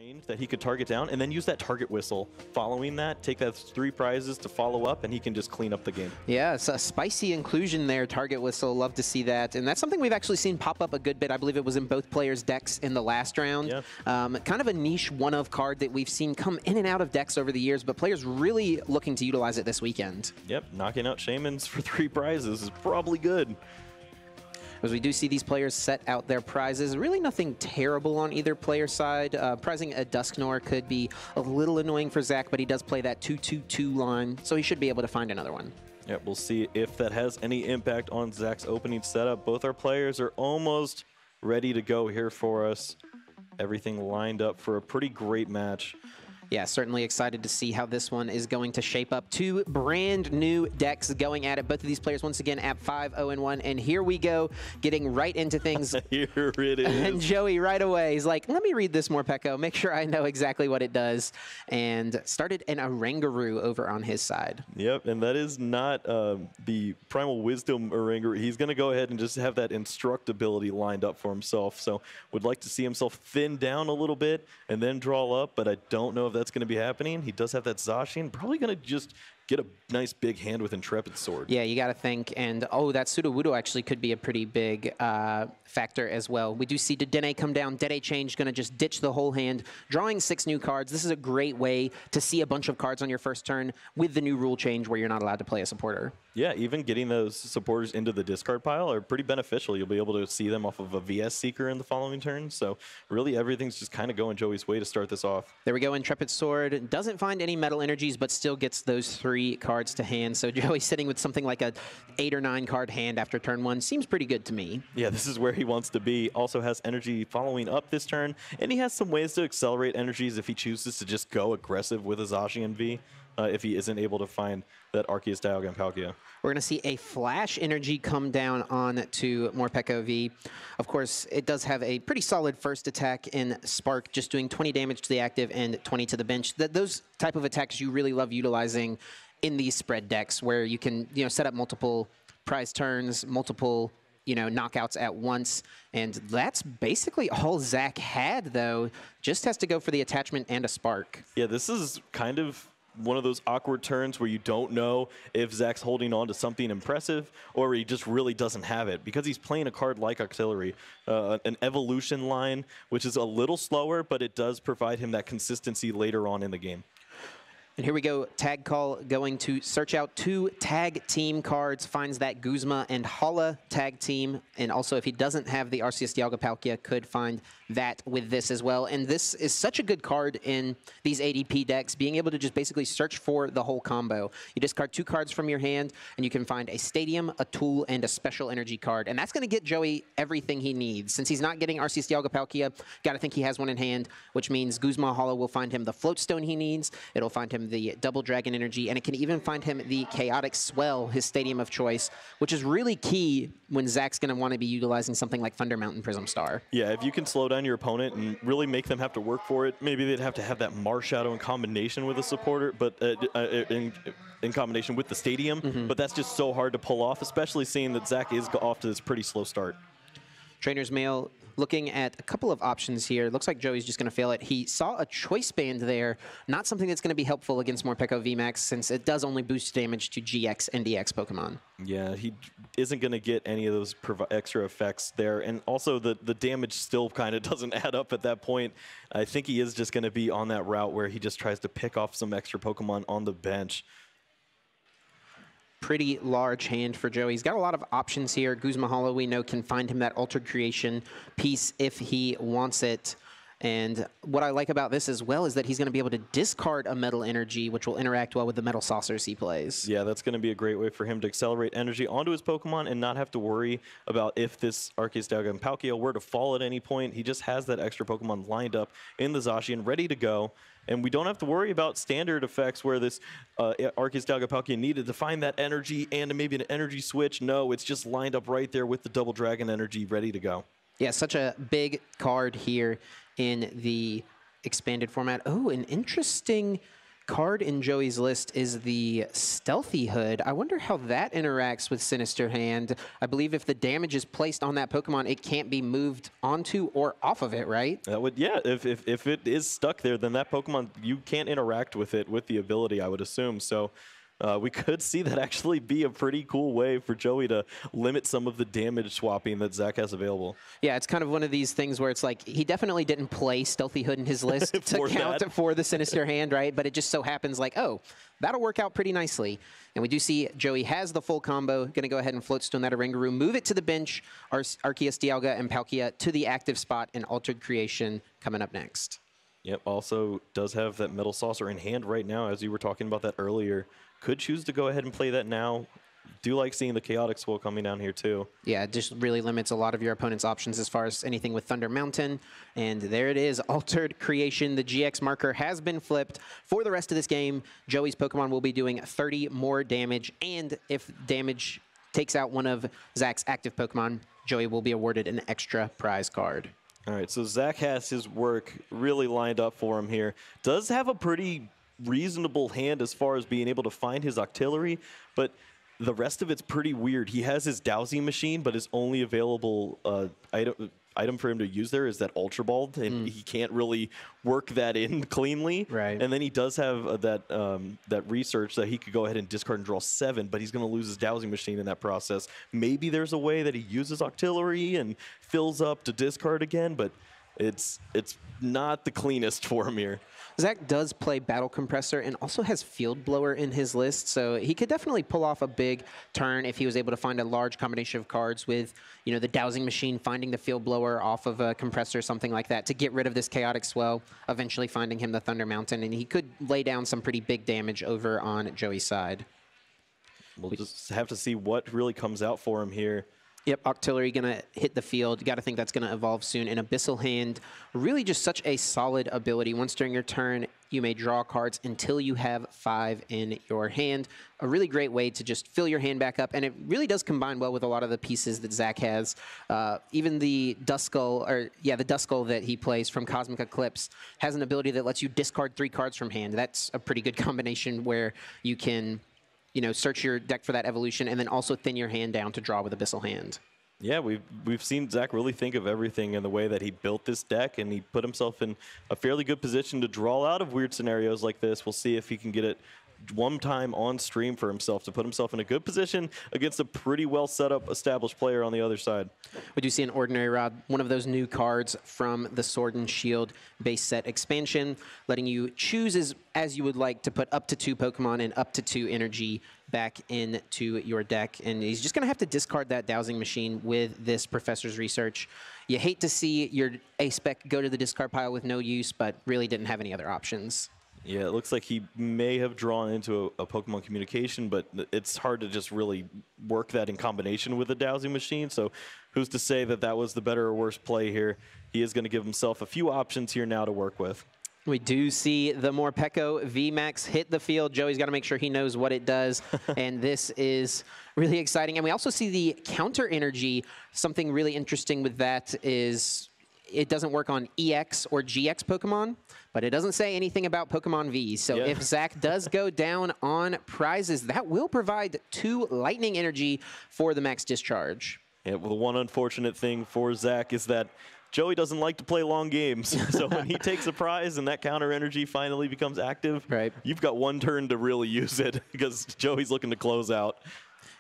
range that he could target down, and then use that target whistle. Following that, take that 3 prizes to follow up, and he can just clean up the game. Yeah, it's a spicy inclusion there, target whistle. Love to see that. And that's something we've actually seen pop up a good bit. I believe it was in both players' decks in the last round. Yeah. Kind of a niche one-of card that we've seen come in and out of decks over the years, but players really looking to utilize it this weekend. Yep, knocking out Shamans for 3 prizes is probably good. As we do see these players set out their prizes, really nothing terrible on either player side. Prizing a Dusknoir could be a little annoying for Zach, but he does play that 2-2-2 line, so he should be able to find another one. Yep, we'll see if that has any impact on Zach's opening setup. Both our players are almost ready to go here for us. Everything lined up for a pretty great match. Yeah, certainly excited to see how this one is going to shape up. 2 brand new decks going at it. Both of these players once again at 5-0-1. And here we go, getting right into things. Here it is. And Joey right away, he's like, let me read this more, Pecco, make sure I know exactly what it does. And started an Oranguru over on his side. Yep, and that is not the Primal Wisdom Oranguru. He's going to go ahead and just have that Instruct ability lined up for himself. So would like to see himself thin down a little bit and then draw up, but I don't know if that's going to be happening. He does have that Zacian, probably going to just get a nice big hand with Intrepid Sword. Yeah, you got to think. And, oh, that Sudowoodo actually could be a pretty big factor as well. We do see Dedenne come down. Dede Change going to just ditch the whole hand, drawing 6 new cards. This is a great way to see a bunch of cards on your first turn with the new rule change where you're not allowed to play a supporter. Yeah, even getting those supporters into the discard pile are pretty beneficial. You'll be able to see them off of a VS Seeker in the following turn. So really everything's just kind of going Joey's way to start this off. There we go, Intrepid Sword. Doesn't find any metal energies, but still gets those 3 cards to hand. So Joey's sitting with something like a 8 or 9 card hand after turn 1. Seems pretty good to me. Yeah, this is where he wants to be. Also has energy following up this turn, and he has some ways to accelerate energies if he chooses to just go aggressive with a Zacian V. If he isn't able to find that Arceus Dialga Palkia. We're going to see a Flash Energy come down on to Morpeko V. Of course, it does have a pretty solid first attack in Spark, just doing 20 damage to the active and 20 to the bench. Those type of attacks you really love utilizing in these spread decks where you can set up multiple prize turns, multiple knockouts at once. And that's basically all Zach had, though. Just has to go for the attachment and a Spark. Yeah, this is kind of one of those awkward turns where you don't know if Zach's holding on to something impressive or he just really doesn't have it, because he's playing a card like Auxiliary, an evolution line, which is a little slower, but it does provide him that consistency later on in the game. And here we go, Tag Call going to search out 2 tag team cards, finds that Guzma and Hala tag team, and also if he doesn't have the Arceus Dialga Palkia, could find that with this as well. And this is such a good card in these ADP decks, being able to just basically search for the whole combo. You discard 2 cards from your hand, and you can find a Stadium, a Tool, and a Special Energy card. And that's going to get Joey everything he needs. Since he's not getting Arceus Dialga Palkia, got to think he has one in hand, which means Guzma Hala will find him the Float Stone he needs. It'll find him the Double Dragon Energy, and it can even find him the Chaotic Swell, his stadium of choice, which is really key when Zach's going to want to be utilizing something like Thunder Mountain Prism Star. Yeah, if you can slow down your opponent and really make them have to work for it, maybe they'd have to have that Marshadow in combination with a supporter, but in combination with the stadium, but that's just so hard to pull off, especially seeing that Zach is off to this pretty slow start. Trainer's Mail looking at a couple of options here. Looks like Joey's just going to fail it. He saw a Choice Band there, not something that's going to be helpful against Morpeko VMAX, since it does only boost damage to GX and DX Pokemon. Yeah, he isn't going to get any of those extra effects there, and also the damage still kind of doesn't add up at that point. I think he is just going to be on that route where he just tries to pick off some extra Pokemon on the bench. Pretty large hand for Joey. He's got a lot of options here. Guzma Hala, we know, can find him that Altered Creation piece if he wants it. And what I like about this as well is that he's going to be able to discard a Metal Energy, which will interact well with the Metal Saucers he plays. Yeah, that's going to be a great way for him to accelerate energy onto his Pokemon and not have to worry about if this Arceus Dialga and Palkia were to fall at any point. He just has that extra Pokemon lined up in the Zacian, ready to go. And we don't have to worry about standard effects where this Arceus Dialga Palkia needed to find that energy and maybe an energy switch. No, it's just lined up right there with the Double Dragon Energy ready to go. Yeah, such a big card here in the expanded format. Oh, an interesting card in Joey's list is the Stealthy Hood. I wonder how that interacts with Sinister Hand. I believe if the damage is placed on that Pokemon, it can't be moved onto or off of it, right? That would, yeah, if it is stuck there, then that Pokemon, you can't interact with it with the ability, I would assume. So we could see that actually be a pretty cool way for Joey to limit some of the damage swapping that Zach has available. Yeah, it's kind of one of these things where it's like he definitely didn't play Stealthy Hood in his list to count for the Sinister Hand, right? But it just so happens like, oh, that'll work out pretty nicely. And we do see Joey has the full combo. Going to go ahead and Float Stone that Oranguru, move it to the bench. Arceus, Dialga, and Palkia to the active spot, and Altered Creation coming up next. Yep, also does have that Metal Saucer in hand right now, as you were talking about that earlier. Could choose to go ahead and play that now. Do like seeing the Chaotic Swell coming down here too. Yeah, it just really limits a lot of your opponent's options as far as anything with Thunder Mountain. And there it is, Altered Creation. The GX marker has been flipped. For the rest of this game, Joey's Pokemon will be doing 30 more damage. And if damage takes out one of Zach's active Pokemon, Joey will be awarded an extra prize card. All right, so Zach has his work really lined up for him here. Does have a pretty reasonable hand as far as being able to find his Octillery, but the rest of it's pretty weird. He has his Dowsing Machine, but his only available item for him to use there is that Ultra Ball, and he can't really work that in cleanly. Right. And then he does have that research that he could go ahead and discard and draw 7, but he's going to lose his Dowsing Machine in that process. Maybe there's a way that he uses Octillery and fills up to discard again, but it's not the cleanest for him here. Zach does play Battle Compressor and also has Field Blower in his list, so he could definitely pull off a big turn if he was able to find a large combination of cards with, you know, the Dowsing Machine, finding the Field Blower off of a Compressor, something like that, to get rid of this Chaotic Swell, eventually finding him the Thunder Mountain, and he could lay down some pretty big damage over on Joey's side. We'll just have to see what really comes out for him here. Yep, Octillery going to hit the field. You got to think that's going to evolve soon. And Abyssal Hand, really just such a solid ability. Once during your turn, you may draw cards until you have 5 in your hand. A really great way to just fill your hand back up. And it really does combine well with a lot of the pieces that Zach has. Even the Duskull, the Duskull that he plays from Cosmic Eclipse has an ability that lets you discard 3 cards from hand. That's a pretty good combination where you can, you know, search your deck for that evolution and then also thin your hand down to draw with Abyssal Hand. Yeah, we've seen Zach really think of everything in the way that he built this deck, and he put himself in a fairly good position to draw out of weird scenarios like this. We'll see if he can get it one time on stream for himself to put himself in a good position against a pretty well set up established player on the other side. We do see an Ordinary Rod, one of those new cards from the Sword and Shield base set expansion, letting you choose as you would like to put up to 2 Pokemon and up to 2 energy back into your deck. And he's just going to have to discard that Dowsing Machine with this Professor's Research. You hate to see your A-Spec go to the discard pile with no use, but really didn't have any other options. Yeah, it looks like he may have drawn into a Pokemon Communication, but it's hard to just really work that in combination with a Dowsing Machine. So who's to say that that was the better or worse play here? He is going to give himself a few options here now to work with. We do see the Morpeko VMAX hit the field. Joey's got to make sure he knows what it does, and this is really exciting. And we also see the counter energy. Something really interesting with that is it doesn't work on EX or GX Pokemon, but it doesn't say anything about Pokemon V. So if Zach does go down on prizes, that will provide 2 Lightning Energy for the max discharge. Yeah, well, the one unfortunate thing for Zach is that Joey doesn't like to play long games. So when he takes a prize and that counter energy finally becomes active, you've got 1 turn to really use it because Joey's looking to close out.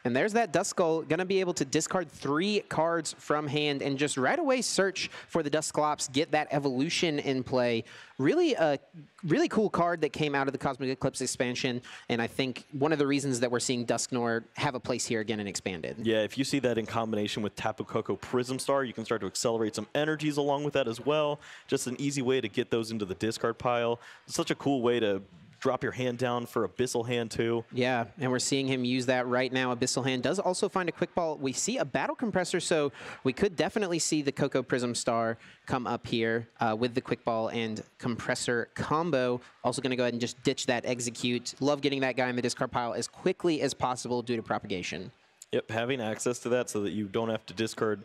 And there's that Duskull, going to be able to discard 3 cards from hand and just right away search for the Dusclops, get that evolution in play. Really a really cool card that came out of the Cosmic Eclipse expansion, and I think one of the reasons that we're seeing Dusknoir have a place here again and expanded. Yeah, if you see that in combination with Tapu Koko Prism Star, you can start to accelerate some energies along with that as well. Just an easy way to get those into the discard pile. It's such a cool way to drop your hand down for Abyssal Hand too. Yeah, and we're seeing him use that right now. Abyssal Hand does also find a Quick Ball. We see a Battle Compressor, so we could definitely see the Koko Prism Star come up here with the Quick Ball and Compressor combo. Also going to go ahead and just ditch that Execute. Love getting that guy in the discard pile as quickly as possible due to propagation. Yep, having access to that so that you don't have to discard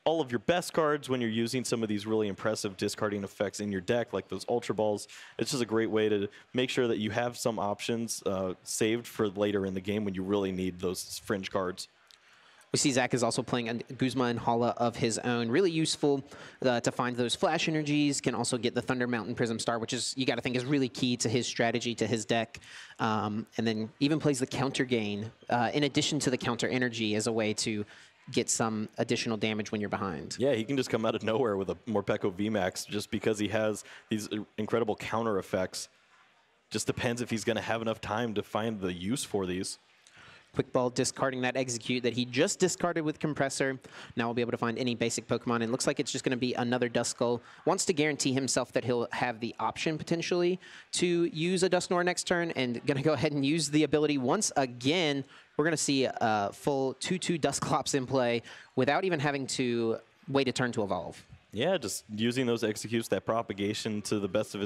all of your best cards when you're using some of these really impressive discarding effects in your deck, like those Ultra Balls. It's just a great way to make sure that you have some options saved for later in the game when you really need those fringe cards. We see Zach is also playing a Guzma and Hala of his own. Really useful to find those flash energies. Can also get the Thunder Mountain Prism Star, which is, you got to think, is really key to his strategy, to his deck. And then even plays the counter gain in addition to the counter energy as a way to get some additional damage when you're behind. Yeah, he can just come out of nowhere with a Morpeko VMAX just because he has these incredible counter effects. Just depends if he's going to have enough time to find the use for these. Quick Ball discarding that Execute that he just discarded with Compressor. Now we'll be able to find any basic Pokemon. And it looks like it's just going to be another Duskull. Wants to guarantee himself that he'll have the option potentially to use a Dusknoir next turn, and going to go ahead and use the ability once again. We're going to see a full 2/2 Dusclops in play without even having to wait a turn to evolve. Yeah, just using those Executes, that propagation to the best of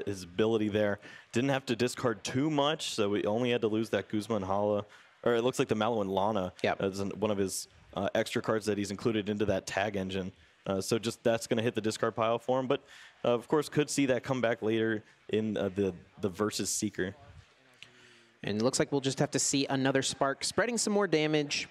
his ability there. Didn't have to discard too much, so we only had to lose that Guzma and Hala. Or it looks like the Mallow and Lana is one of his extra cards that he's included into that tag engine. So just that's going to hit the discard pile for him. But, of course, could see that come back later in the Versus Seeker. And it looks like we'll just have to see another Spark spreading some more damage.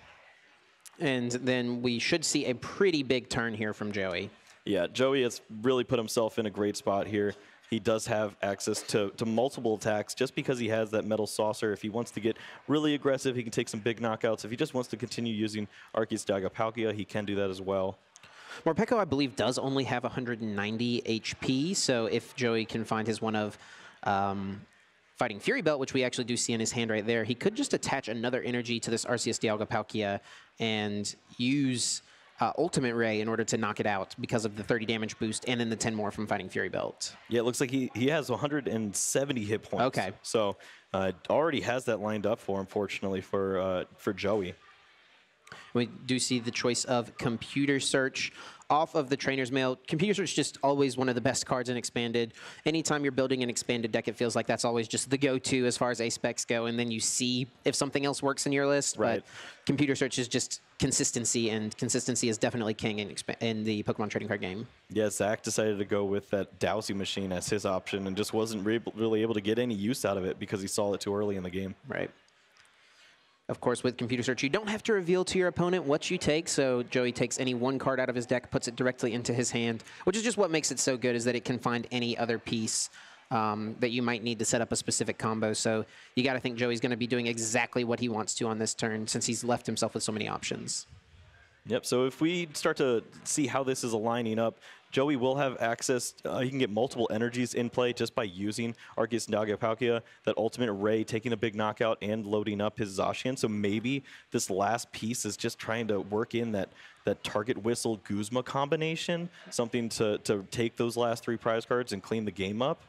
And then we should see a pretty big turn here from Joey. Yeah, Joey has really put himself in a great spot here. He does have access to multiple attacks just because he has that Metal Saucer. If he wants to get really aggressive, he can take some big knockouts. If he just wants to continue using Arceus Dialga Palkia, he can do that as well. Morpeko, I believe, does only have 190 HP, so if Joey can find his one of Fighting Fury Belt, which we actually do see in his hand right there, he could just attach another energy to this Arceus Dialga Palkia and use Ultimate Ray in order to knock it out because of the 30 damage boost and then the 10 more from Fighting Fury Belt. Yeah, it looks like he has 170 hit points. Okay. So already has that lined up for him, fortunately, for Joey. We do see the choice of Computer Search off of the Trainer's Mail. Computer Search is just always one of the best cards in Expanded. Anytime you're building an Expanded deck, it feels like that's always just the go-to as far as A-Specs go, and then you see if something else works in your list. Right. But Computer Search is just consistency, and consistency is definitely king in the Pokemon trading card game. Yeah, Zach decided to go with that dowsing machine as his option and just wasn't really able to get any use out of it because he saw it too early in the game. Right. Of course, with Computer Search, you don't have to reveal to your opponent what you take, so Joey takes any one card out of his deck, puts it directly into his hand, which is just what makes it so good, is that it can find any other piece that you might need to set up a specific combo. So you got to think Joey's going to be doing exactly what he wants to on this turn, since he's left himself with so many options. Yep, so if we start to see how this is aligning up, Joey will have access. He can get multiple energies in play just by using Arceus Dialga Palkia, that Ultimate Ray taking a big knockout and loading up his Zacian. So maybe this last piece is just trying to work in that Target Whistle Guzma combination, something to take those last 3 prize cards and clean the game up.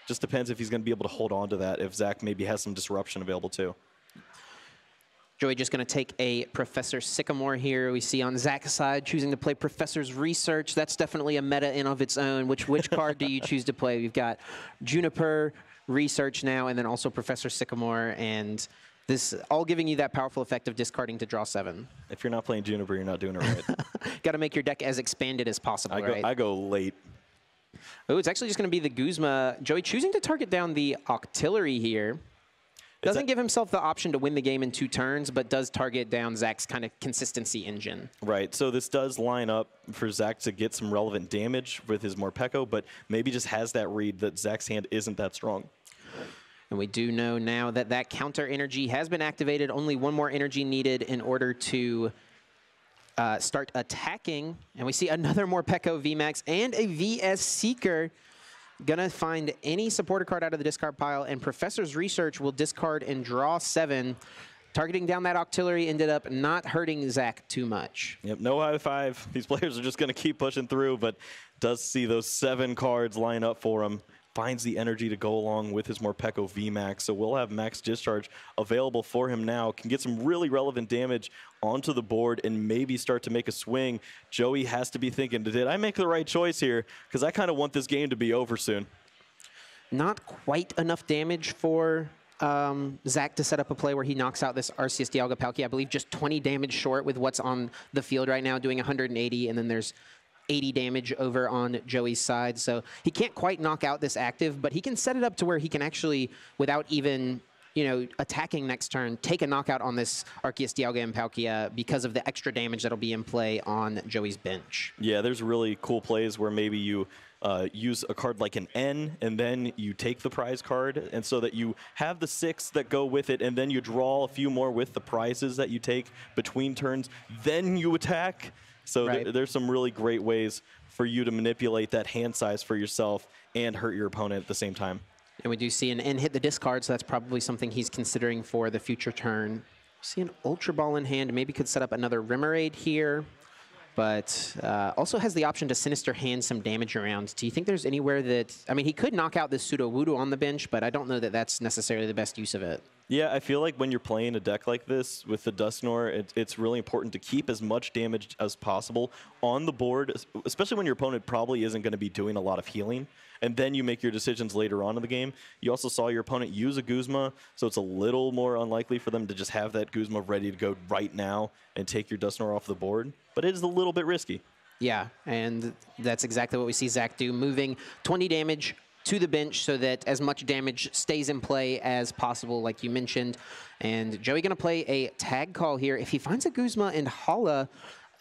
Just depends if he's going to be able to hold on to that, if Zach maybe has some disruption available too. Joey just going to take a Professor Sycamore here. We see on Zach's side choosing to play Professor's Research. That's definitely a meta in of its own. Which card do you choose to play? We've got Juniper, Research now, and then also Professor Sycamore. And this all giving you that powerful effect of discarding to draw 7. If you're not playing Juniper, you're not doing it right. Got to make your deck as expanded as possible, right? I go late. Oh, it's actually just going to be the Guzma. Joey choosing to target down the Octillery here. Doesn't give himself the option to win the game in 2 turns, but does target down Zach's kind of consistency engine. Right, so this does line up for Zach to get some relevant damage with his Morpeko, but maybe just has that read that Zach's hand isn't that strong. And we do know now that that counter energy has been activated. Only 1 more energy needed in order to start attacking. And we see another Morpeko VMAX and a VS Seeker. Gonna find any supporter card out of the discard pile, and Professor's Research will discard and draw 7. Targeting down that Octillery ended up not hurting Zach too much. Yep, no high five. These players are just gonna keep pushing through, but does see those 7 cards line up for him. Finds the energy to go along with his Morpeko VMAX, so we'll have Max Discharge available for him now. Can get some really relevant damage onto the board and maybe start to make a swing. Joey has to be thinking, did I make the right choice here? Because I kind of want this game to be over soon. Not quite enough damage for Zach to set up a play where he knocks out this Arceus Dialga Palkia. I believe just 20 damage short with what's on the field right now, doing 180, and then there's 80 damage over on Joey's side. So he can't quite knock out this active, but he can set it up to where he can actually, without even attacking next turn, take a knockout on this Arceus Dialga and Palkia because of the extra damage that'll be in play on Joey's bench. Yeah, there's really cool plays where maybe you use a card like an N, and then you take the prize card, and so that you have the 6 that go with it, and then you draw a few more with the prizes that you take between turns, then you attack. So right. There's some really great ways for you to manipulate that hand size for yourself and hurt your opponent at the same time. And we do see an N hit the discard, so that's probably something he's considering for the future turn. See an Ultra Ball in hand, maybe could set up another Remoraid here, but also has the option to Sinister Hand some damage around. Do you think there's anywhere that, I mean, he could knock out this Sudowoodo on the bench, but I don't know that that's necessarily the best use of it. Yeah, I feel like when you're playing a deck like this with the Dusknoir, it's really important to keep as much damage as possible on the board, especially when your opponent probably isn't going to be doing a lot of healing. And then you make your decisions later on in the game. You also saw your opponent use a Guzma, so it's a little more unlikely for them to just have that Guzma ready to go right now and take your Dusknoir off the board. But it is a little bit risky. Yeah, and that's exactly what we see Zach do, moving 20 damage to the bench so that as much damage stays in play as possible, like you mentioned. And Joey going to play a tag call here. If he finds a Guzma and Hala,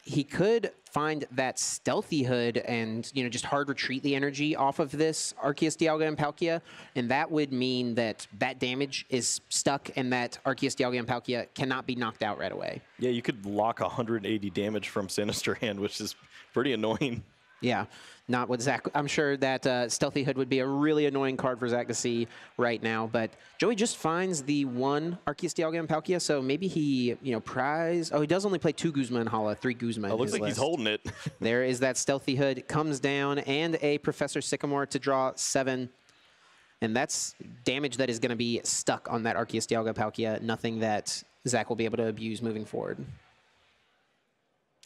he could find that Stealthy Hood and, just hard retreat the energy off of this Arceus Dialga and Palkia, and that would mean that that damage is stuck and that Arceus Dialga and Palkia cannot be knocked out right away. Yeah, you could lock 180 damage from Sinister Hand, which is pretty annoying. Yeah, not what Zach. I'm sure that Stealthy Hood would be a really annoying card for Zach to see right now. But Joey just finds the one Arceus Dialga and Palkia, so maybe he, prize. Oh, he does only play 2 Guzma and Hala, 3 Guzma. It looks like he's holding it. There is that Stealthy Hood, comes down, and a Professor Sycamore to draw 7. And that's damage that is going to be stuck on that Arceus Dialga Palkia. Nothing that Zach will be able to abuse moving forward.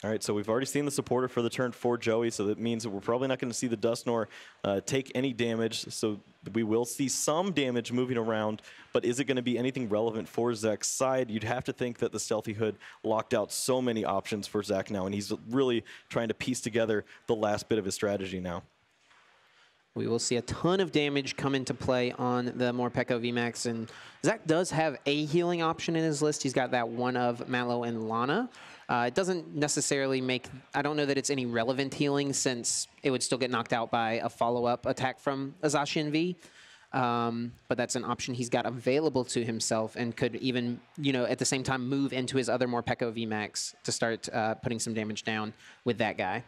All right, so we've already seen the supporter for the turn for Joey, so that means that we're probably not going to see the Dusknoir take any damage. So we will see some damage moving around, but is it going to be anything relevant for Zach's side? You'd have to think that the Stealthy Hood locked out so many options for Zach now, and he's really trying to piece together the last bit of his strategy now. We will see a ton of damage come into play on the Morpeko VMAX, and Zach does have a healing option in his list. He's got that one of Mallow and Lana. It doesn't necessarily make, I don't know that it's any relevant healing since it would still get knocked out by a follow-up attack from a Zacian V. But that's an option he's got available to himself and could even, at the same time move into his other Morpeko VMAX to start putting some damage down with that guy.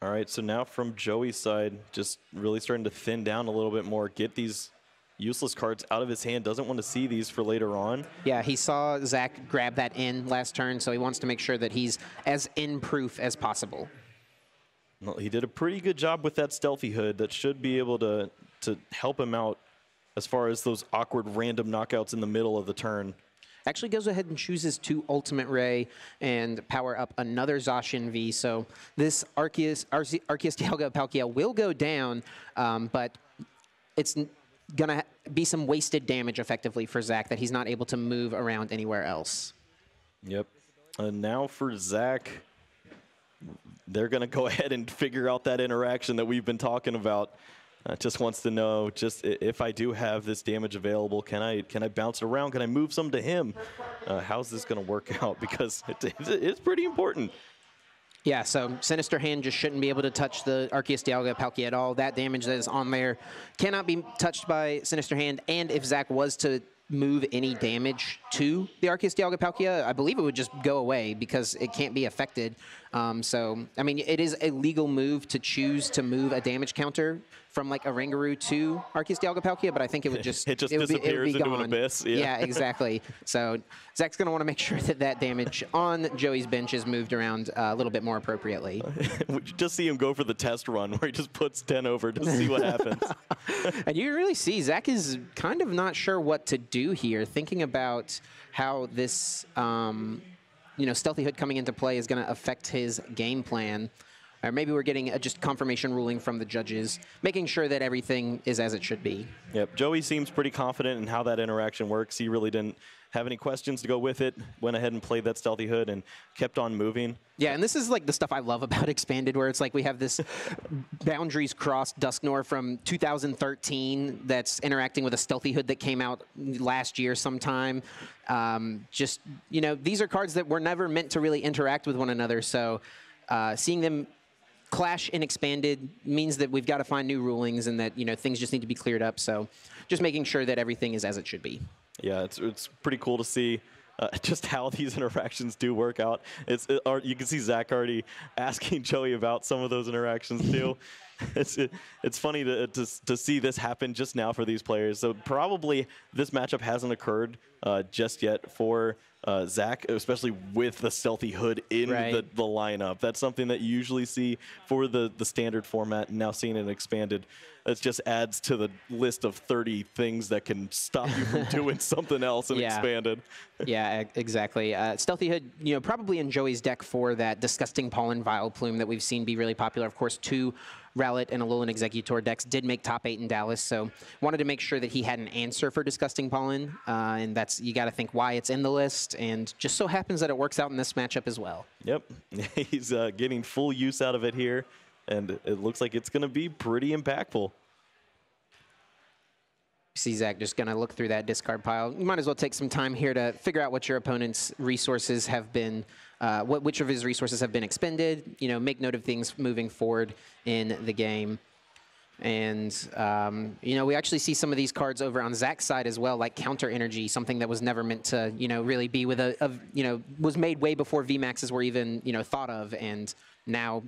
All right, so now from Joey's side, just really starting to thin down a little bit more, get these useless cards out of his hand, doesn't want to see these for later on. Yeah, he saw Zach grab that in last turn, so he wants to make sure that he's as in-proof as possible. Well, he did a pretty good job with that Stealthy Hood. That should be able to help him out as far as those awkward random knockouts in the middle of the turn. Actually goes ahead and chooses 2 Ultimate Ray and power up another Zacian V. So this Arceus Dialga Palkia will go down, but it's going to be some wasted damage effectively for Zach that he's not able to move around anywhere else. Yep. And now for Zach, they're going to go ahead and figure out that interaction that we've been talking about. Just wants to know, just if I do have this damage available, can I bounce it around? Can I move some to him? How's this going to work out? Because it's pretty important. Yeah, so Sinister Hand just shouldn't be able to touch the Arceus Dialga Palkia at all. That damage that is on there cannot be touched by Sinister Hand, and if Zach was to move any damage to the Arceus Dialga Palkia, I believe it would just go away because it can't be affected. So, I mean, it is a legal move to choose to move a damage counter from like a Rangaroo to Arceus Dialga Palkia, but I think it would just it disappears into an abyss. Yeah, exactly. So Zach's going to want to make sure that that damage on Joey's bench is moved around a little bit more appropriately. Would you just see him go for the test run where he just puts 10 over to see what happens? And you really see Zach is kind of not sure what to do here, thinking about how this Stealthy Hood coming into play is going to affect his game plan. Or maybe we're getting a just confirmation ruling from the judges, making sure that everything is as it should be. Yep, Joey seems pretty confident in how that interaction works. He really didn't have any questions to go with it, went ahead and played that Stealthy Hood and kept on moving. Yeah, and this is like the stuff I love about Expanded, where it's like we have this boundaries crossed Dusknoir from 2013 that's interacting with a Stealthy Hood that came out last year sometime. Just, you know, these are cards that were never meant to really interact with one another, so seeing them clash in Expanded means that we've got to find new rulings and that, you know, things just need to be cleared up, so just making sure that everything is as it should be. Yeah, it's pretty cool to see just how these interactions do work out. You can see Zach already asking Joey about some of those interactions too. It's funny to see this happen just now for these players. So probably this matchup hasn't occurred just yet for Zach, especially with the Stealthy Hood in the lineup. That's something that you usually see for the standard format, and now seeing it expanded. It just adds to the list of 30 things that can stop you from doing something else in Expanded. Yeah, exactly. Stealthy Hood, you know, probably in Joey's deck for that Disgusting Pollen Vileplume that we've seen be really popular. Of course, 2 Rowlet and Alolan Executor decks did make top 8 in Dallas, so wanted to make sure that he had an answer for Disgusting Pollen, and that's, you got to think why it's in the list, and just so happens that it works out in this matchup as well. Yep, he's getting full use out of it here, and it looks like it's going to be pretty impactful. See Zach just going to look through that discard pile. You might as well take some time here to figure out what your opponent's resources have been, which of his resources have been expended, you know, make note of things moving forward in the game. And, you know, we actually see some of these cards over on Zach's side as well, like Counter Energy, something that was never meant to, you know, really be with you know, was made way before VMAXs were even, you know, thought of, and now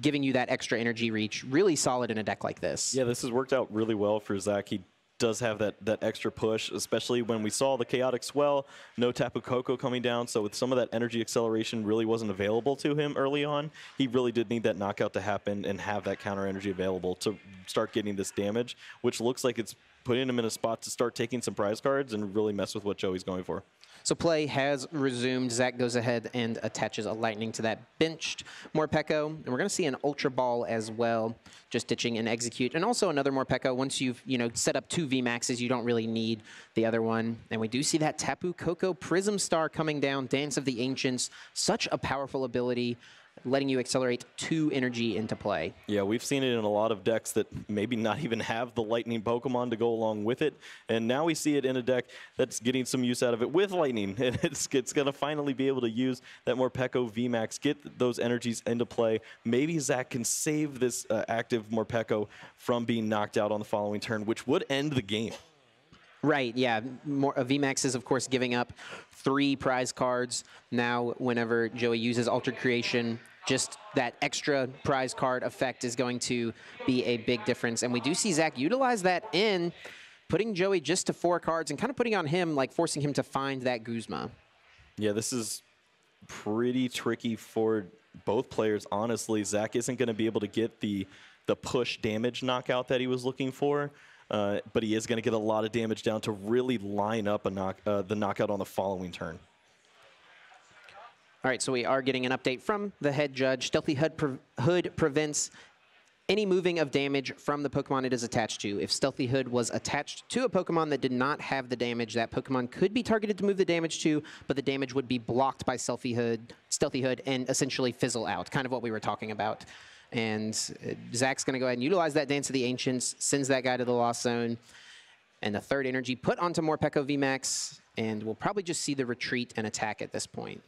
giving you that extra energy reach, really solid in a deck like this. Yeah, this has worked out really well for Zach. He does have that extra push, especially when we saw the Chaotic Swell, no Tapu Koko coming down, so with some of that energy acceleration really wasn't available to him early on. He really did need that knockout to happen and have that counter energy available to start getting this damage, which looks like it's putting him in a spot to start taking some prize cards and really mess with what Joey's going for. So play has resumed. Zach goes ahead and attaches a Lightning to that benched Morpeko. And we're going to see an Ultra Ball as well, just ditching and execute. And also another Morpeko. Once you've, you know, set up 2 VMAXs, you don't really need the other one. And we do see that Tapu Koko Prism Star coming down, Dance of the Ancients. Such a powerful ability, letting you accelerate 2 energy into play. Yeah, we've seen it in a lot of decks that maybe not even have the Lightning Pokemon to go along with it. And now we see it in a deck that's getting some use out of it with Lightning. And it's going to finally be able to use that Morpeko VMAX, get those energies into play. Maybe Zach can save this active Morpeko from being knocked out on the following turn, which would end the game. Right, yeah. VMAX is, of course, giving up 3 prize cards. Now, whenever Joey uses Altered Creation, just that extra prize card effect is going to be a big difference. And we do see Zach utilize that in putting Joey just to 4 cards and kind of putting on him, like forcing him to find that Guzma. Yeah, this is pretty tricky for both players, honestly. Zach isn't going to be able to get the push damage knockout that he was looking for. But he is going to get a lot of damage down to really line up the knockout on the following turn. All right, so we are getting an update from the head judge. Stealthy Hood prevents any moving of damage from the Pokemon it is attached to. If Stealthy Hood was attached to a Pokemon that did not have the damage, that Pokemon could be targeted to move the damage to, but the damage would be blocked by Stealthy Hood and essentially fizzle out, kind of what we were talking about. And Zach's going to go ahead and utilize that Dance of the Ancients, sends that guy to the Lost Zone, and the 3rd energy put onto Morpeko VMAX, and we'll probably just see the retreat and attack at this point.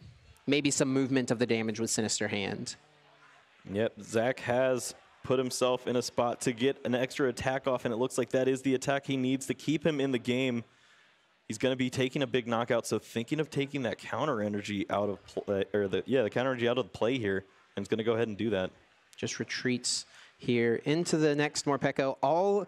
Maybe some movement of the damage with Sinister Hand. Yep, Zach has put himself in a spot to get an extra attack off, and it looks like that is the attack he needs to keep him in the game. He's going to be taking a big knockout, so thinking of taking that counter energy out of play, or the counter energy out of the play here, and he's going to go ahead and do that. Just retreats here into the next Morpeko. All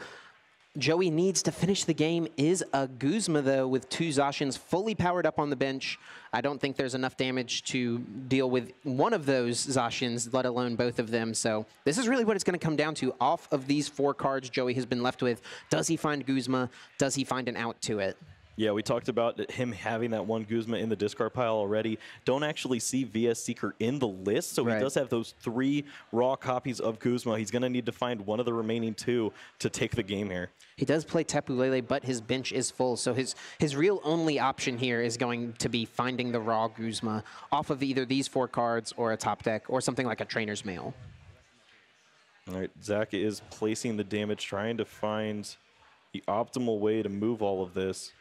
Joey needs to finish the game is a Guzma, though, with 2 Zacians fully powered up on the bench. I don't think there's enough damage to deal with one of those Zacians, let alone both of them. So this is really what it's going to come down to. Off of these 4 cards Joey has been left with, does he find Guzma? Does he find an out to it? Yeah, we talked about him having that one Guzma in the discard pile already. Don't actually see VS Seeker in the list, so he does have those 3 raw copies of Guzma. He's going to need to find one of the remaining 2 to take the game here. He does play Tapu Lele, but his bench is full, so his real only option here is going to be finding the raw Guzma off of either these 4 cards or a top deck or something like a Trainer's Mail. All right, Zach is placing the damage, trying to find the optimal way to move all of this.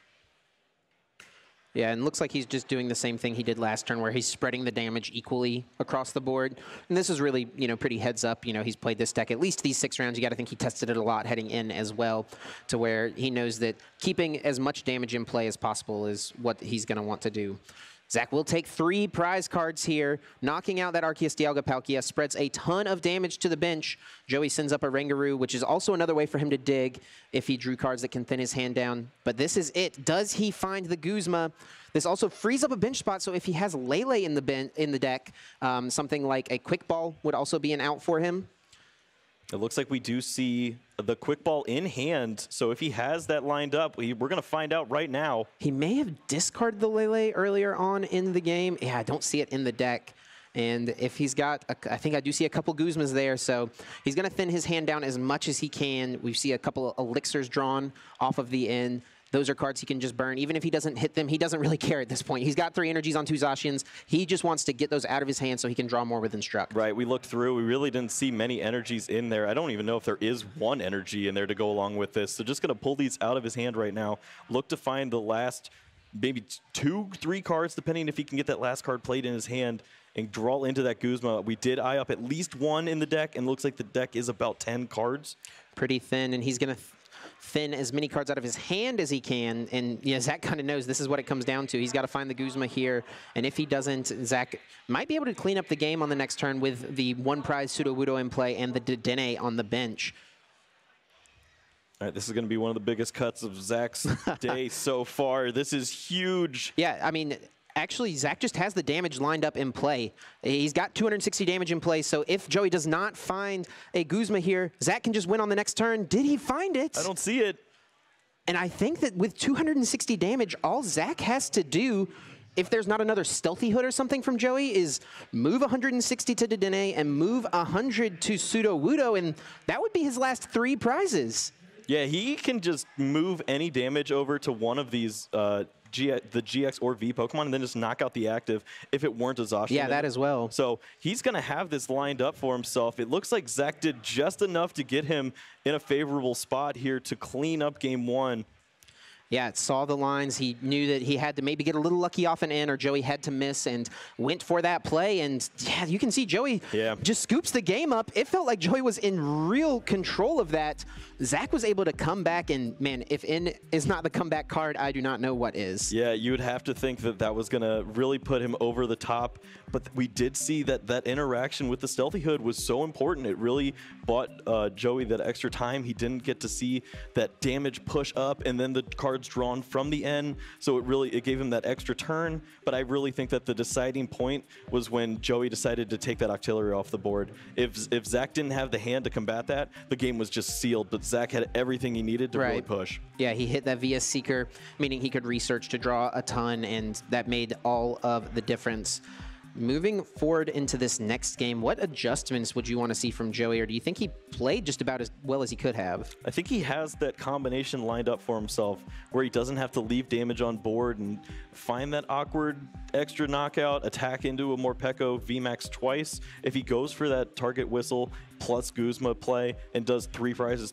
Yeah, and looks like he's just doing the same thing he did last turn, where he's spreading the damage equally across the board. And this is really, pretty heads up. He's played this deck at least these 6 rounds. You got to think he tested it a lot heading in as well, to where he knows that keeping as much damage in play as possible is what he's going to want to do. Zach will take 3 prize cards here, knocking out that Arceus Dialga Palkia, spreads a ton of damage to the bench. Joey sends up a Rangaroo, which is also another way for him to dig if he drew cards that can thin his hand down. But this is it. Does he find the Guzma? This also frees up a bench spot, so if he has Lele in the deck, something like a Quick Ball would also be an out for him. It looks like we do see the Quick Ball in hand, so if he has that lined up, we're going to find out right now. He may have discarded the Lele earlier on in the game. Yeah, I don't see it in the deck. And if he's got, I think I do see a couple Guzmas there, so he's going to thin his hand down as much as he can. We see a couple of Elixirs drawn off of the end. Those are cards he can just burn. Even if he doesn't hit them, he doesn't really care at this point. He's got 3 energies on 2 Zacians. He just wants to get those out of his hand so he can draw more with Instruct. Right, we looked through. We really didn't see many energies in there. I don't even know if there is one energy in there to go along with this. So just going to pull these out of his hand right now. Look to find the last maybe 2, 3 cards, depending if he can get that last card played in his hand and draw into that Guzma. We did eye up at least 1 in the deck, and looks like the deck is about 10 cards. Pretty thin, and he's going to thin as many cards out of his hand as he can, and Zach kind of knows this is what it comes down to. He's got to find the Guzma here, and if he doesn't, Zach might be able to clean up the game on the next turn with the 1 prize Sudowoodo in play and the Dedenne on the bench. All right, this is going to be one of the biggest cuts of Zach's day so far. This is huge. Yeah, I mean, actually, Zach just has the damage lined up in play. He's got 260 damage in play, so if Joey does not find a Guzma here, Zach can just win on the next turn. Did he find it? I don't see it. And I think that with 260 damage, all Zach has to do, if there's not another Stealthy Hood or something from Joey, is move 160 to Dedenne and move 100 to Sudowoodo, and that would be his last 3 prizes. Yeah, he can just move any damage over to one of these the GX or V Pokemon and then just knock out the active if it weren't a Zacian. Yeah, that as well. So he's going to have this lined up for himself. It looks like Zach did just enough to get him in a favorable spot here to clean up game 1. Yeah, saw the lines. He knew that he had to maybe get a little lucky off an in, or Joey had to miss, and went for that play. And yeah, you can see Joey just scoops the game up. It felt like Joey was in real control of that. Zach was able to come back, and man, if in is not the comeback card, I do not know what is. Yeah, you would have to think that that was going to really put him over the top. But we did see that that interaction with the Stealthy Hood was so important. It really bought Joey that extra time. He didn't get to see that damage push up and then the cards drawn from the end. So it gave him that extra turn. But I really think that the deciding point was when Joey decided to take that Octillery off the board. If Zach didn't have the hand to combat that, the game was just sealed. But Zach had everything he needed to really push. Yeah, he hit that VS Seeker, meaning he could research to draw a ton, and that made all of the difference. Moving forward into this next game, what adjustments would you want to see from Joey, or do you think he played just about as well as he could have? I think he has that combination lined up for himself where he doesn't have to leave damage on board and find that awkward extra knockout, attack into a Morpeko VMAX twice. If he goes for that target whistle plus Guzma play and does 3 prizes,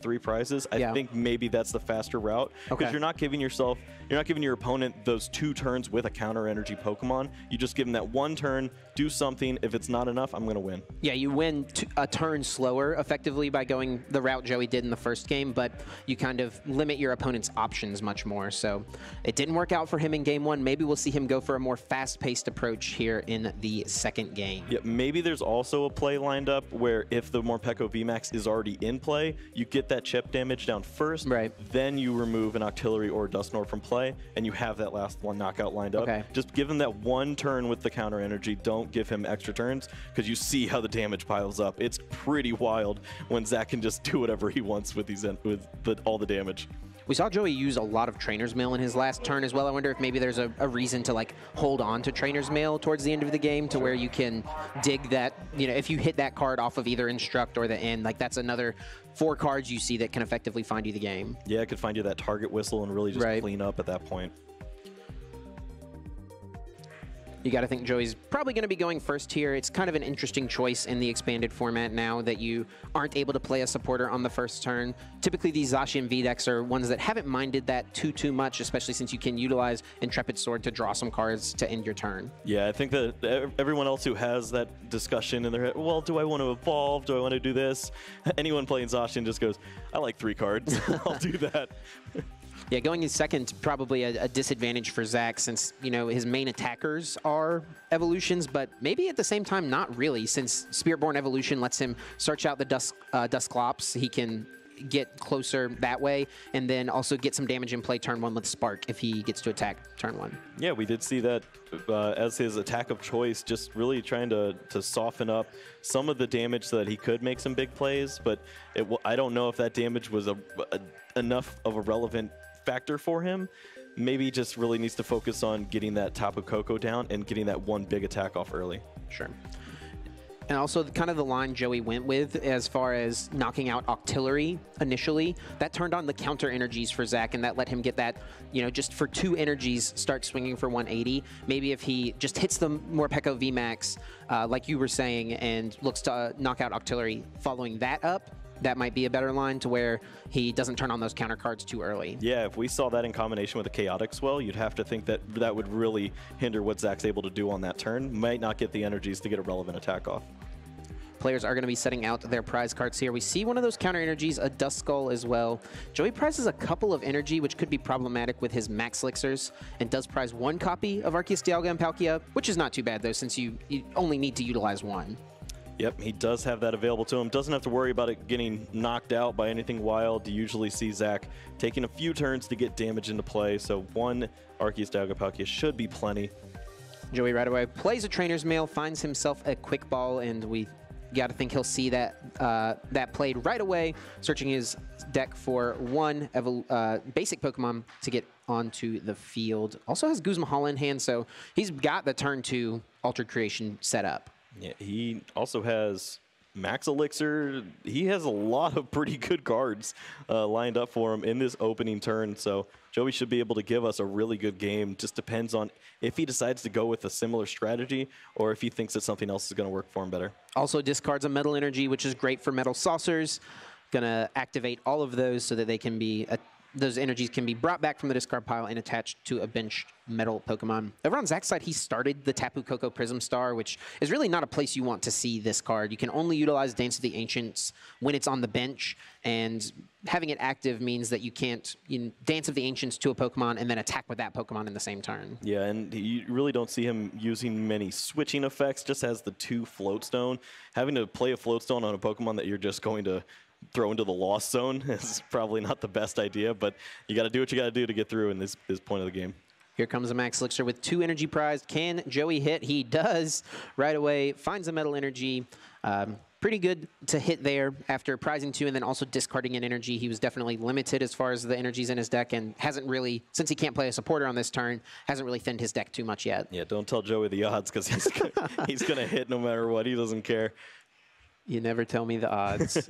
I think maybe that's the faster route, because you're not giving your opponent those 2 turns with a counter energy Pokemon. You just give him that 1 turn, do something. If it's not enough, I'm going to win. Yeah, you win a turn slower effectively by going the route Joey did in the first game, but you kind of limit your opponent's options much more. So it didn't work out for him in game 1. Maybe we'll see him go for a more fast-paced approach here in the second game. Yeah, maybe there's also a play lined up where if the Morpeko VMAX is already in play, you get that chip damage down first, then you remove an Octillery or Dusknoir from play, and you have that last one knockout lined up. Just give him that 1 turn with the counter energy. Don't give him extra turns, because you see how the damage piles up. It's pretty wild when Zach can just do whatever he wants with all the damage. We saw Joey use a lot of Trainer's Mail in his last turn as well. I wonder if maybe there's a reason to like hold on to Trainer's Mail towards the end of the game to where you can dig that, you know, if you hit that card off of either Instruct or the End, like that's another 4 cards you see that can effectively find you the game. Yeah, it could find you that target whistle and really just clean up at that point. You got to think Joey's probably going to be going first here. It's kind of an interesting choice in the expanded format now that you aren't able to play a supporter on the first turn. Typically, these Zacian V decks are ones that haven't minded that too much, especially since you can utilize Intrepid Sword to draw some cards to end your turn. Yeah, I think that everyone else who has that discussion in their head, well, do I want to evolve? Do I want to do this? Anyone playing Zacian just goes, I like 3 cards. I'll do that. Yeah, going in second, probably a disadvantage for Zach since, you know, his main attackers are evolutions, but maybe at the same time not really, since Spiritborn Evolution lets him search out the Dusclops. He can get closer that way, and then also get some damage in play turn 1 with Spark if he gets to attack turn 1. Yeah, we did see that as his attack of choice, just really trying to soften up some of the damage so that he could make some big plays, but I don't know if that damage was enough of a relevant factor for him. Maybe he just really needs to focus on getting that Tapu Koko down and getting that one big attack off early. Sure. And also kind of the line Joey went with as far as knocking out Octillery initially, that turned on the counter energies for Zach, and that let him get that, you know, just for 2 energies, start swinging for 180. Maybe if he just hits the Morpeko VMAX, like you were saying, and looks to knock out Octillery following that up, that might be a better line to where he doesn't turn on those counter cards too early. Yeah, if we saw that in combination with a Chaotic Swell, you'd have to think that that would really hinder what Zach's able to do on that turn. Might not get the energies to get a relevant attack off. Players are going to be setting out their prize cards here. We see one of those counter energies, a Duskull as well. Joey prizes a couple of energy, which could be problematic with his Max Elixirs, and does prize 1 copy of Arceus Dialga and Palkia, which is not too bad though, since you only need to utilize 1. Yep, he does have that available to him. Doesn't have to worry about it getting knocked out by anything wild. You usually see Zach taking a few turns to get damage into play, so 1 Arceus Dialga Palkia should be plenty. Joey right away plays a Trainer's Mail, finds himself a Quick Ball, and we got to think he'll see that that played right away, searching his deck for 1 basic Pokemon to get onto the field. Also has Guzma Hall in hand, so he's got the turn 2 Altered Creation set up. Yeah, he also has Max Elixir. He has a lot of pretty good cards lined up for him in this opening turn, so Joey should be able to give us a really good game. Just depends on if he decides to go with a similar strategy or if he thinks that something else is going to work for him better. Also discards a Metal Energy, which is great for Metal Saucers. Going to activate all of those so that they can be those energies can be brought back from the discard pile and attached to a benched metal Pokemon. Over on Zach's side, he started the Tapu Koko Prism Star, which is really not a place you want to see this card. You can only utilize Dance of the Ancients when it's on the bench, and having it active means that you can't Dance of the Ancients to a Pokemon and then attack with that Pokemon in the same turn. Yeah, and you really don't see him using many switching effects, just has the 2 Float Stone. Having to play a Float Stone on a Pokemon that you're just going to throw into the lost zone is probably not the best idea, but you got to do what you got to do to get through in this point of the game. Here comes a Max Elixir with 2 energy prized. Can Joey hit? He does right away. Finds a Metal Energy. Pretty good to hit there after prizing 2 and then also discarding an energy. He was definitely limited as far as the energies in his deck and hasn't really, since he can't play a supporter on this turn, hasn't really thinned his deck too much yet. Yeah, don't tell Joey the odds because he's going to hit no matter what. He doesn't care. You never tell me the odds.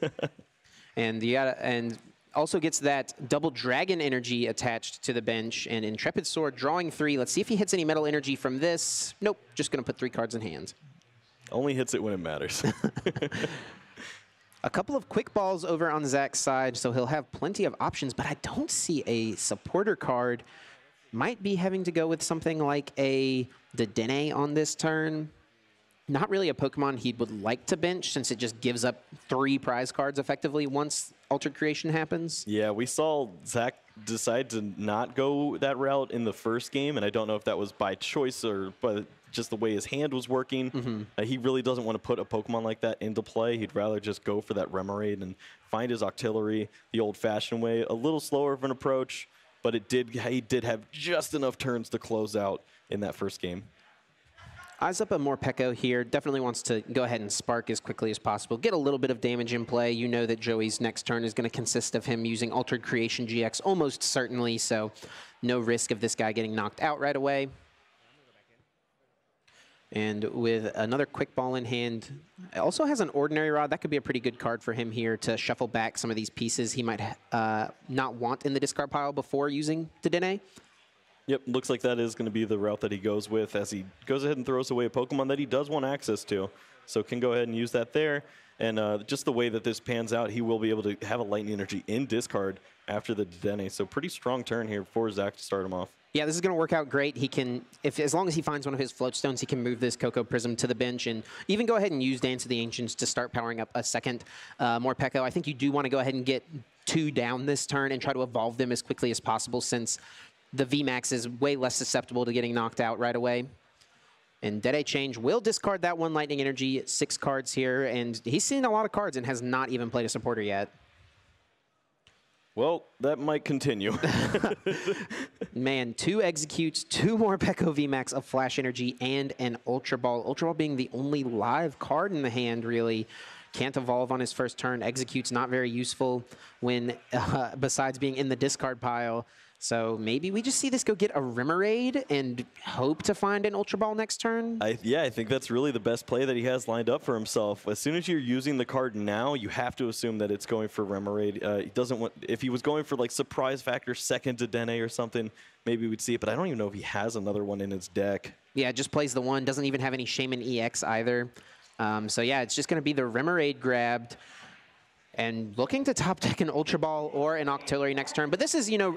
And also gets that double dragon energy attached to the bench and Intrepid Sword, drawing 3. Let's see if he hits any metal energy from this. Nope, just going to put 3 cards in hand. Only hits it when it matters. A couple of quick balls over on Zach's side, so he'll have plenty of options, but I don't see a supporter card. Might be having to go with something like a Dedenne on this turn. Not really a Pokemon he would like to bench since it just gives up 3 prize cards effectively once Altered Creation happens. Yeah, we saw Zach decide to not go that route in the first game, and I don't know if that was by choice or by just the way his hand was working. He really doesn't want to put a Pokemon like that into play. He'd rather just go for that Remoraid and find his Octillery the old-fashioned way. A little slower of an approach, but he did have just enough turns to close out in that first game. Eyes up a Morpeko here. Definitely wants to go ahead and spark as quickly as possible. Get a little bit of damage in play. You know that Joey's next turn is going to consist of him using Altered Creation GX almost certainly, so no risk of this guy getting knocked out right away. And with another quick ball in hand, also has an Ordinary Rod. That could be a pretty good card for him here to shuffle back some of these pieces he might not want in the discard pile before using Dedenne. Yep, looks like that is going to be the route that he goes with as he goes ahead and throws away a Pokemon that he does want access to. So can go ahead and use that there. And just the way that this pans out, he will be able to have a Lightning Energy in discard after the Dedenne. So pretty strong turn here for Zach to start him off. Yeah, this is going to work out great. He can, as long as he finds one of his float stones, he can move this Cocoa Prism to the bench and even go ahead and use Dance of the Ancients to start powering up a second Morpeko. I think you do want to go ahead and get 2 down this turn and try to evolve them as quickly as possible since the VMAX is way less susceptible to getting knocked out right away. And Dedenne Change will discard that 1 Lightning Energy, 6 cards here, and he's seen a lot of cards and has not even played a supporter yet. Well, that might continue. Man, 2 Executes, 2 more Peko VMAX, a Flash Energy, and an Ultra Ball. Ultra Ball being the only live card in the hand, really. Can't evolve on his first turn. Execute's not very useful when, besides being in the discard pile. So maybe we just see this go get a Remoraid and hope to find an Ultra Ball next turn? Yeah, I think that's really the best play that he has lined up for himself. As soon as you're using the card now, you have to assume that it's going for Remoraid. He doesn't want, if he was going for like Surprise Factor, second Dedenne or something, maybe we'd see it, but I don't even know if he has another one in his deck. Yeah, just plays the 1, doesn't even have any Shaman EX either. So yeah, it's just going to be the Remoraid grabbed. And looking to top deck an Ultra Ball or an Octillery next turn. But this is, you know,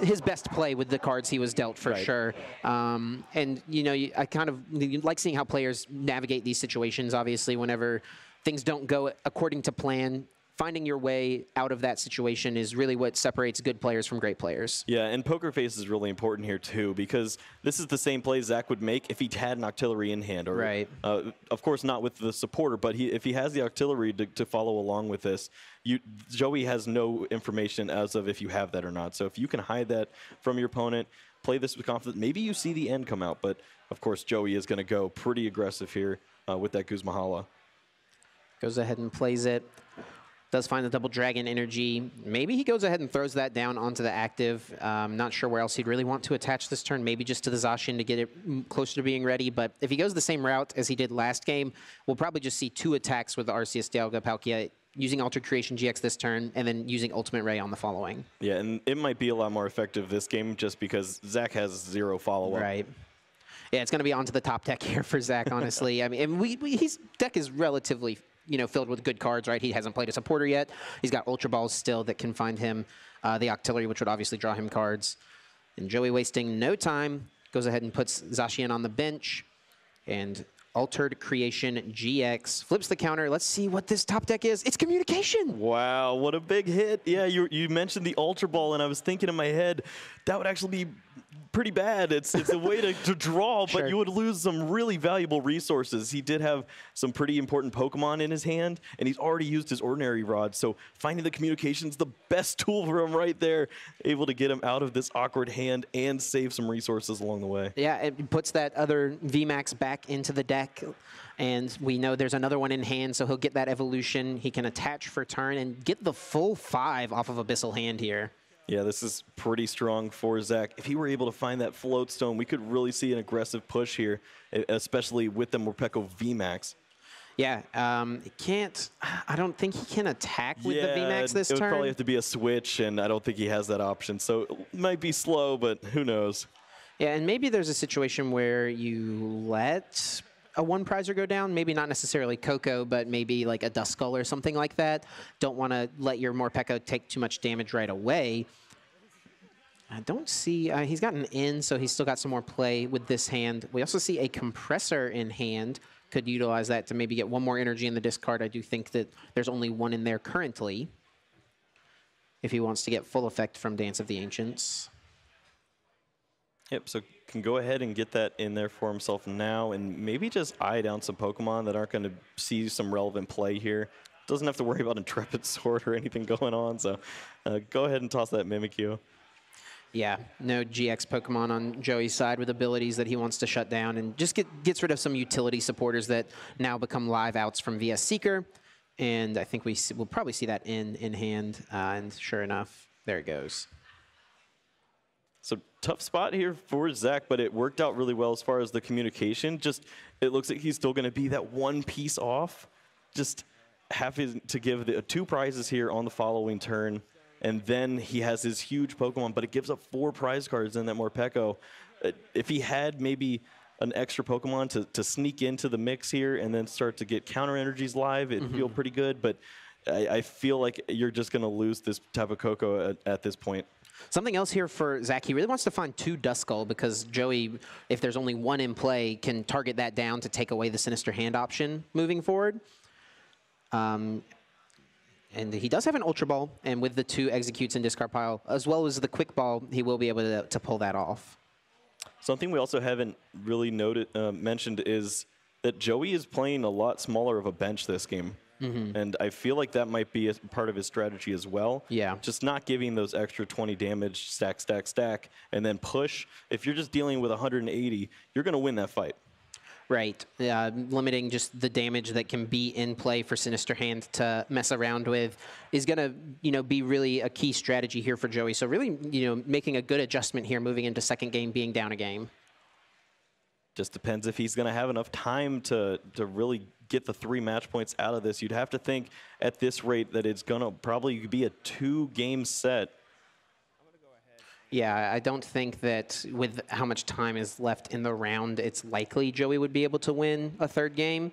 his best play with the cards he was dealt for sure. And, you know, I kind of like seeing how players navigate these situations, obviously, whenever things don't go according to plan. Finding your way out of that situation is really what separates good players from great players. Yeah, and Poker Face is really important here, too, because this is the same play Zach would make if he had an Octillery in hand. Or, right. Of course, not with the supporter, but if he has the Octillery to follow along with this, Joey has no information as of if you have that or not. So if you can hide that from your opponent, play this with confidence, maybe you see the end come out. But, of course, Joey is going to go pretty aggressive here with that Guzma Hala. Goes ahead and plays it. Does find the double Dragon Energy. Maybe he goes ahead and throws that down onto the active. Not sure where else he'd really want to attach this turn. Maybe just to the Zacian to get it closer to being ready. But if he goes the same route as he did last game, we'll probably just see 2 attacks with the Arceus Dialga Palkia, using Altered Creation GX this turn, and then using Ultimate Ray on the following. Yeah, and it might be a lot more effective this game just because Zach has 0 follow-up. Right. Yeah, it's going to be onto the top deck here for Zach, honestly. I mean, and his deck is relatively, you know, filled with good cards, right? He hasn't played a supporter yet. He's got Ultra Balls still that can find him the Octillery, which would obviously draw him cards. And Joey, wasting no time, goes ahead and puts Zacian on the bench. And Altered Creation GX flips the counter. Let's see what this top deck is. It's Communication. Wow, what a big hit. Yeah, you mentioned the Ultra Ball, and I was thinking in my head, that would actually be pretty bad. It's a way to draw, but you would lose some really valuable resources. He did have some pretty important Pokemon in his hand, and he's already used his Ordinary Rod, so finding the Communication's the best tool for him right there, able to get him out of this awkward hand and save some resources along the way. Yeah, it puts that other VMAX back into the deck, and we know there's another one in hand, so he'll get that evolution. He can attach for turn and get the full 5 off of Abyssal Hand here. Yeah, this is pretty strong for Zach. If he were able to find that Float Stone, we could really see an aggressive push here, especially with the Morpeko VMAX. Yeah, I don't think he can attack with the VMAX this turn. It would probably have to be a switch, and I don't think he has that option. So it might be slow, but who knows? Yeah, and maybe there's a situation where you let a 1 prizer go down, maybe not necessarily Coco, but maybe like a Duskull or something like that. Don't want to let your Morpeko take too much damage right away. I don't see, he's got an in, so he's still got some more play with this hand. We also see a Compressor in hand. Could utilize that to maybe get 1 more energy in the discard. I do think that there's only 1 in there currently, if he wants to get full effect from Dance of the Ancients. Yep, so can go ahead and get that in there for himself now, and maybe just eye down some Pokemon that aren't going to see some relevant play here. Doesn't have to worry about Intrepid Sword or anything going on, so go ahead and toss that Mimikyu. Yeah, no GX Pokemon on Joey's side with abilities that he wants to shut down, and just gets rid of some utility supporters that now become live outs from VS Seeker. And I think we'll probably see that in hand, and sure enough, there it goes. So tough spot here for Zach, but it worked out really well as far as the communication. Just it looks like he's still going to be that one piece off. Just having to give the 2 prizes here on the following turn. And then he has his huge Pokemon, but it gives up 4 prize cards in that Morpeko. If he had maybe an extra Pokemon to sneak into the mix here and then start to get counter energies live, it'd feel pretty good. But I feel like you're just going to lose this type of Koko at this point. Something else here for Zach, he really wants to find 2 Duskull because Joey, if there's only 1 in play, can target that down to take away the Sinister Hand option moving forward. And he does have an Ultra Ball, and with the 2 executes in discard pile, as well as the Quick Ball, he will be able to pull that off. Something we also haven't really mentioned is that Joey is playing a lot smaller of a bench this game. And I feel like that might be a part of his strategy as well. Yeah. Just not giving those extra 20 damage, stack, stack, stack, and then push. If you're just dealing with 180, you're going to win that fight. Right. Limiting just the damage that can be in play for Sinister Hand to mess around with is going to, be really a key strategy here for Joey. So really, making a good adjustment here, moving into second game, being down a game. Just depends if he's going to have enough time to really get the 3 match points out of this. You'd have to think at this rate that it's going to probably be a 2-game set. Yeah, I don't think that with how much time is left in the round, it's likely Joey would be able to win a 3rd game.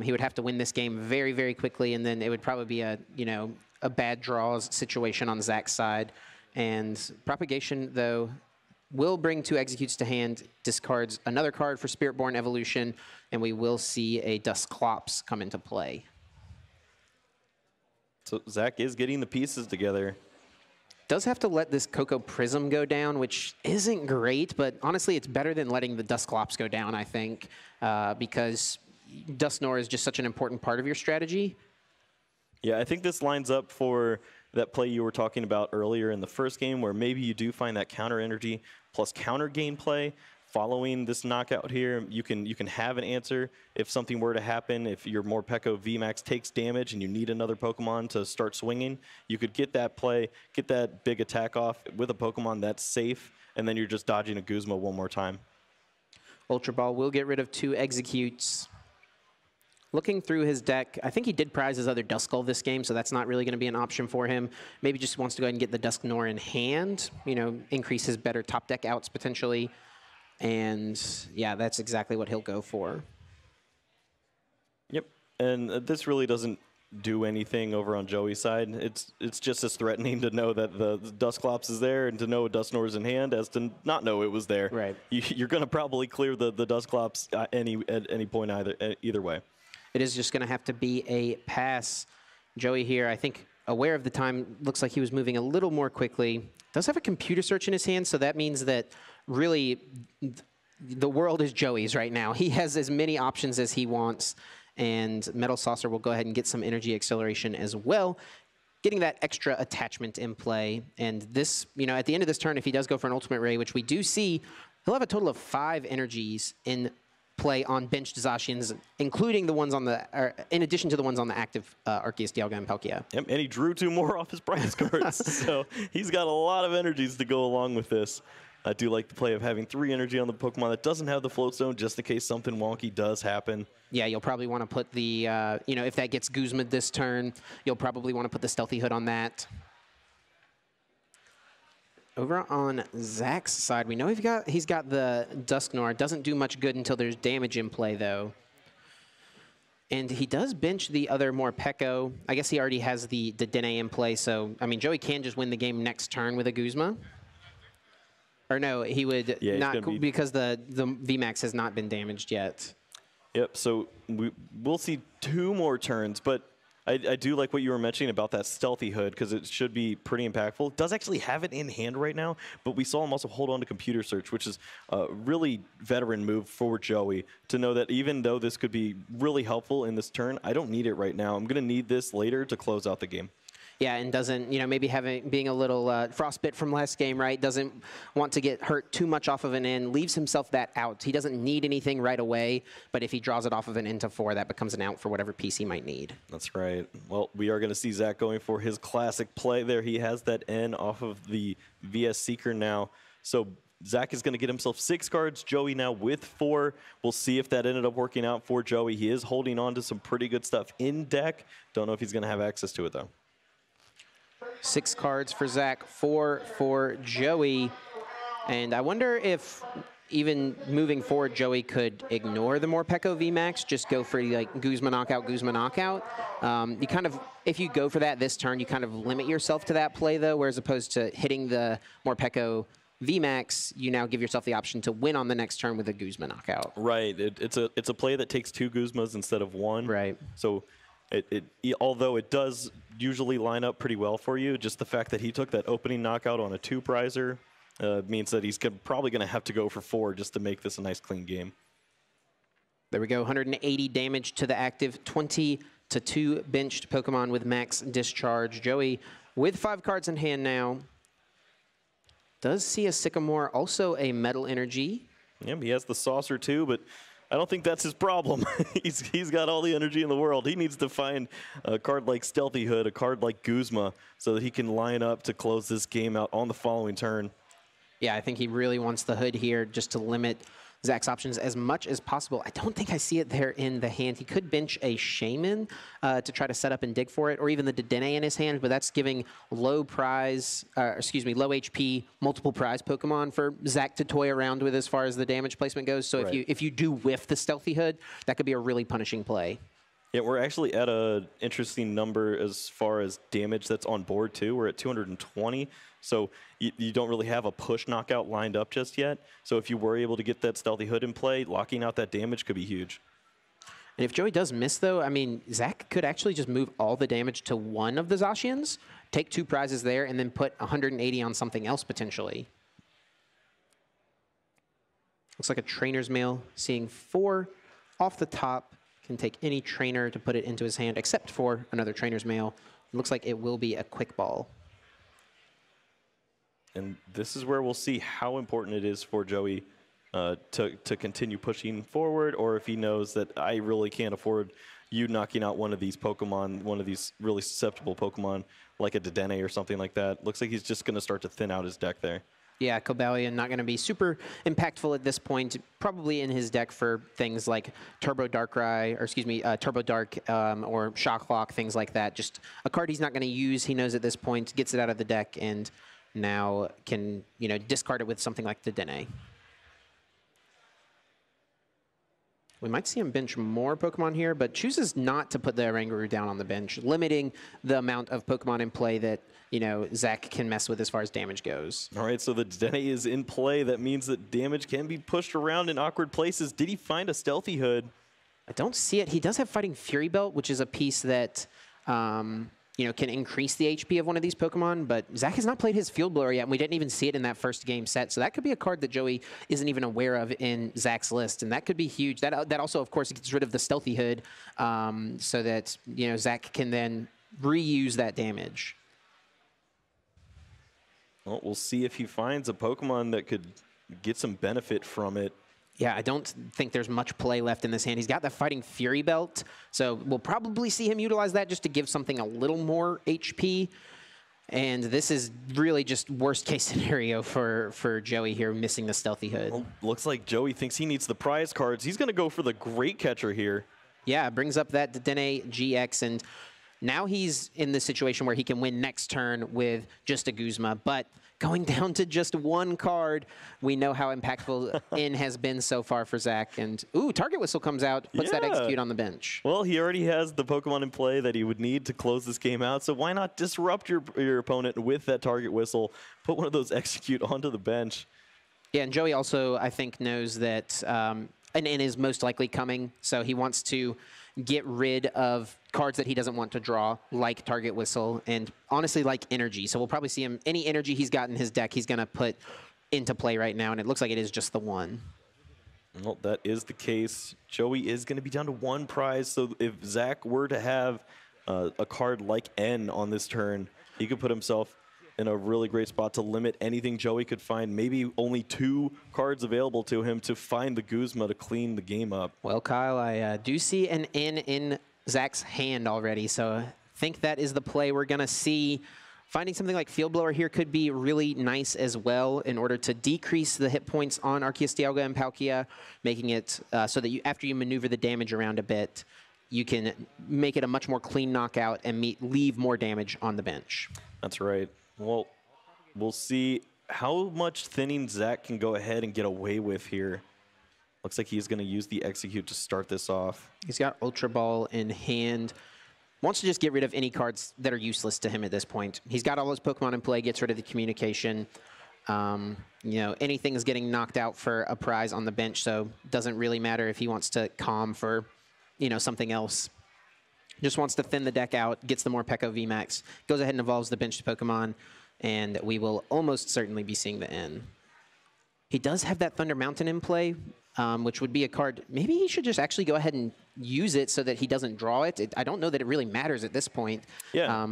He would have to win this game very, very quickly, and then it would probably be a bad draws situation on Zach's side. And Propagation, though, will bring 2 executes to hand, discards another card for Spiritborn Evolution, and we will see a Dusclops come into play. So Zach is getting the pieces together. Does have to let this Koko Prism go down, which isn't great, but honestly, it's better than letting the Dusclops go down, I think, because Dusknoir is just such an important part of your strategy. Yeah, I think this lines up for that play you were talking about earlier in the first game, where maybe you do find that counter energy plus counter gameplay. Following this knockout here, you can have an answer if something were to happen. If your Morpeko VMAX takes damage and you need another Pokemon to start swinging, you could get that play, get that big attack off with a Pokemon that's safe, and then you're just dodging a Guzma one more time. Ultra Ball will get rid of 2 executes. Looking through his deck, I think he did prize his other Duskull this game, so that's not really going to be an option for him. Maybe just wants to go ahead and get the Dusknoir in hand, increase his better top deck outs potentially. And yeah, that's exactly what he'll go for. Yep, and this really doesn't do anything over on Joey's side. It's just as threatening to know that the Dusclops is there and to know a Dusknoir is in hand as to not know it was there. Right. You're going to probably clear the Dusclops at any point either way. It is just going to have to be a pass. Joey here, I think, aware of the time, looks like he was moving a little more quickly. Does have a computer search in his hand, so that means that really the world is Joey's right now. He has as many options as he wants, and Metal Saucer will go ahead and get some energy acceleration as well, getting that extra attachment in play. And this, at the end of this turn, if he does go for an Ultimate Ray, which we do see, he'll have a total of 5 energies in play on benched Zacians, including the ones on in addition to the ones on the active Arceus, Dialga, and Palkia. Yep, and he drew 2 more off his prize cards, so he's got a lot of energies to go along with this. I do like the play of having 3 energy on the Pokemon that doesn't have the Float Stone, just in case something wonky does happen. Yeah, you'll probably want to put the, if that gets Guzma this turn, you'll probably want to put the Stealthy Hood on that. Over on Zach's side, we know he's got the Dusknoir. Doesn't do much good until there's damage in play, though. And he does bench the other Morpeko. I guess he already has the Dene in play, so, I mean, Joey can just win the game next turn with a Guzma. Or no, he would not, because the VMAX has not been damaged yet. Yep, so we'll see 2 more turns, but I do like what you were mentioning about that Stealthy Hood, because it should be pretty impactful. It does actually have it in hand right now, but we saw him also hold on to Computer Search, which is a really veteran move for Joey to know that even though this could be really helpful in this turn, I don't need it right now. I'm going to need this later to close out the game. Yeah, and doesn't, maybe being a little frostbit from last game, right? Doesn't want to get hurt too much off of an in, leaves himself that out. He doesn't need anything right away, but if he draws it off of an into 4, that becomes an out for whatever piece he might need. That's right. Well, we are going to see Zach going for his classic play there. He has that N off of the VS Seeker now. So Zach is going to get himself 6 cards. Joey now with 4. We'll see if that ended up working out for Joey. He is holding on to some pretty good stuff in deck. Don't know if he's going to have access to it, though. 6 cards for Zach, 4 for Joey. And I wonder if even moving forward, Joey could ignore the Morpeko VMAX, just go for like Guzma knockout. You kind of, if you go for that this turn, you kind of limit yourself to that play though, whereas opposed to hitting the Morpeko VMAX, you now give yourself the option to win on the next turn with a Guzma knockout. Right. It's a play that takes 2 Guzmas instead of 1. Right. So although it does usually line up pretty well for you, just the fact that he took that opening knockout on a 2-prizer means that he's probably going to have to go for 4 just to make this a nice clean game. There we go, 180 damage to the active, 20 to 2 benched Pokemon with max discharge. Joey with 5 cards in hand now. Does see a Sycamore, also a Metal Energy. Yeah, he has the Saucer too, but I don't think that's his problem. he's got all the energy in the world. He needs to find a card like Stealthy Hood, a card like Guzma, so that he can line up to close this game out on the following turn. Yeah, I think he really wants the Hood here just to limit Zach's options as much as possible. I don't think I see it there in the hand. He could bench a Shaman to try to set up and dig for it, or even the Dedenne in his hand, but that's giving low HP, multiple prize Pokemon for Zach to toy around with as far as the damage placement goes. So right. if you do whiff the Stealthy Hood, that could be a really punishing play. Yeah, we're actually at an interesting number as far as damage that's on board, too. We're at 220, so you don't really have a push knockout lined up just yet. So if you were able to get that Stealthy Hood in play, locking out that damage could be huge. And if Joey does miss, though, I mean, Zach could actually just move all the damage to one of the Zacians, take 2 prizes there, and then put 180 on something else, potentially. Looks like a Trainer's Mail, seeing 4 off the top. Can take any trainer to put it into his hand, except for another Trainer's Mail. It looks like it will be a Quick Ball. And this is where we'll see how important it is for Joey to continue pushing forward, or if he knows that I really can't afford you knocking out one of these Pokemon, one of these really susceptible Pokemon, like a Dedenne or something like that. Looks like he's just going to start to thin out his deck there. Yeah, Cobalion not going to be super impactful at this point. Probably in his deck for things like Turbo Darkrai, or excuse me, Turbo Dark or Shock Lock, things like that. Just a card he's not going to use. He knows at this point, gets it out of the deck, and now can discard it with something like the Dedenne. We might see him bench more Pokemon here, but chooses not to put the Oranguru down on the bench, limiting the amount of Pokemon in play that Zach can mess with as far as damage goes. All right, so the Dedenne is in play. That means that damage can be pushed around in awkward places. Did he find a Stealthy Hood? I don't see it. He does have Fighting Fury Belt, which is a piece that can increase the HP of one of these Pokemon, but Zach has not played his Field Blower yet, and we didn't even see it in that first game set, so that could be a card that Joey isn't even aware of in Zach's list, and that could be huge. That also, of course, gets rid of the Stealthy Hood, so that Zach can then reuse that damage. Well, we'll see if he finds a Pokemon that could get some benefit from it. Yeah, I don't think there's much play left in this hand. He's got the Fighting Fury Belt, so we'll probably see him utilize that just to give something a little more HP. And this is really just worst-case scenario for Joey here, missing the Stealthy Hood. Well, looks like Joey thinks he needs the prize cards. He's going to go for the Great Catcher here. Yeah, brings up that Dedenne GX, and now he's in the situation where he can win next turn with just a Guzma, but going down to just 1 card, we know how impactful N has been so far for Zach. And, ooh, Target Whistle comes out, puts that Execute on the bench. Well, he already has the Pokemon in play that he would need to close this game out, so why not disrupt your opponent with that Target Whistle, put one of those Execute onto the bench. Yeah, and Joey also, I think, knows that an N is most likely coming, so he wants to get rid of cards that he doesn't want to draw, like Target Whistle, and honestly like Energy. So we'll probably see him, any energy he's got in his deck, he's going to put into play right now, and it looks like it is just the 1. Well, that is the case. Joey is going to be down to 1 prize, so if Zach were to have a card like N on this turn, he could put himself in a really great spot to limit anything Joey could find. Maybe only 2 cards available to him to find the Guzma to clean the game up. Well, Kyle, I do see an N in Zach's hand already, so I think that is the play we're going to see. Finding something like Field Blower here could be really nice as well in order to decrease the hit points on Arceus Dialga and Palkia, making it so that after you maneuver the damage around a bit, you can make it a much more clean knockout and leave more damage on the bench. That's right. Well, we'll see how much thinning Zach can go ahead and get away with here. Looks like he's going to use the Execute to start this off. He's got Ultra Ball in hand. Wants to just get rid of any cards that are useless to him at this point. He's got all his Pokemon in play, gets rid of the communication. You know, anything is getting knocked out for a prize on the bench, so it doesn't really matter if he wants to calm for, you know, something else. Just wants to thin the deck out, gets the more Pekko VMAX, goes ahead and evolves the benched Pokemon, and we will almost certainly be seeing the N. He does have that Thunder Mountain in play, which would be a card. Maybe he should just actually go ahead and use it so that he doesn't draw it. I don't know that it really matters at this point. Yeah.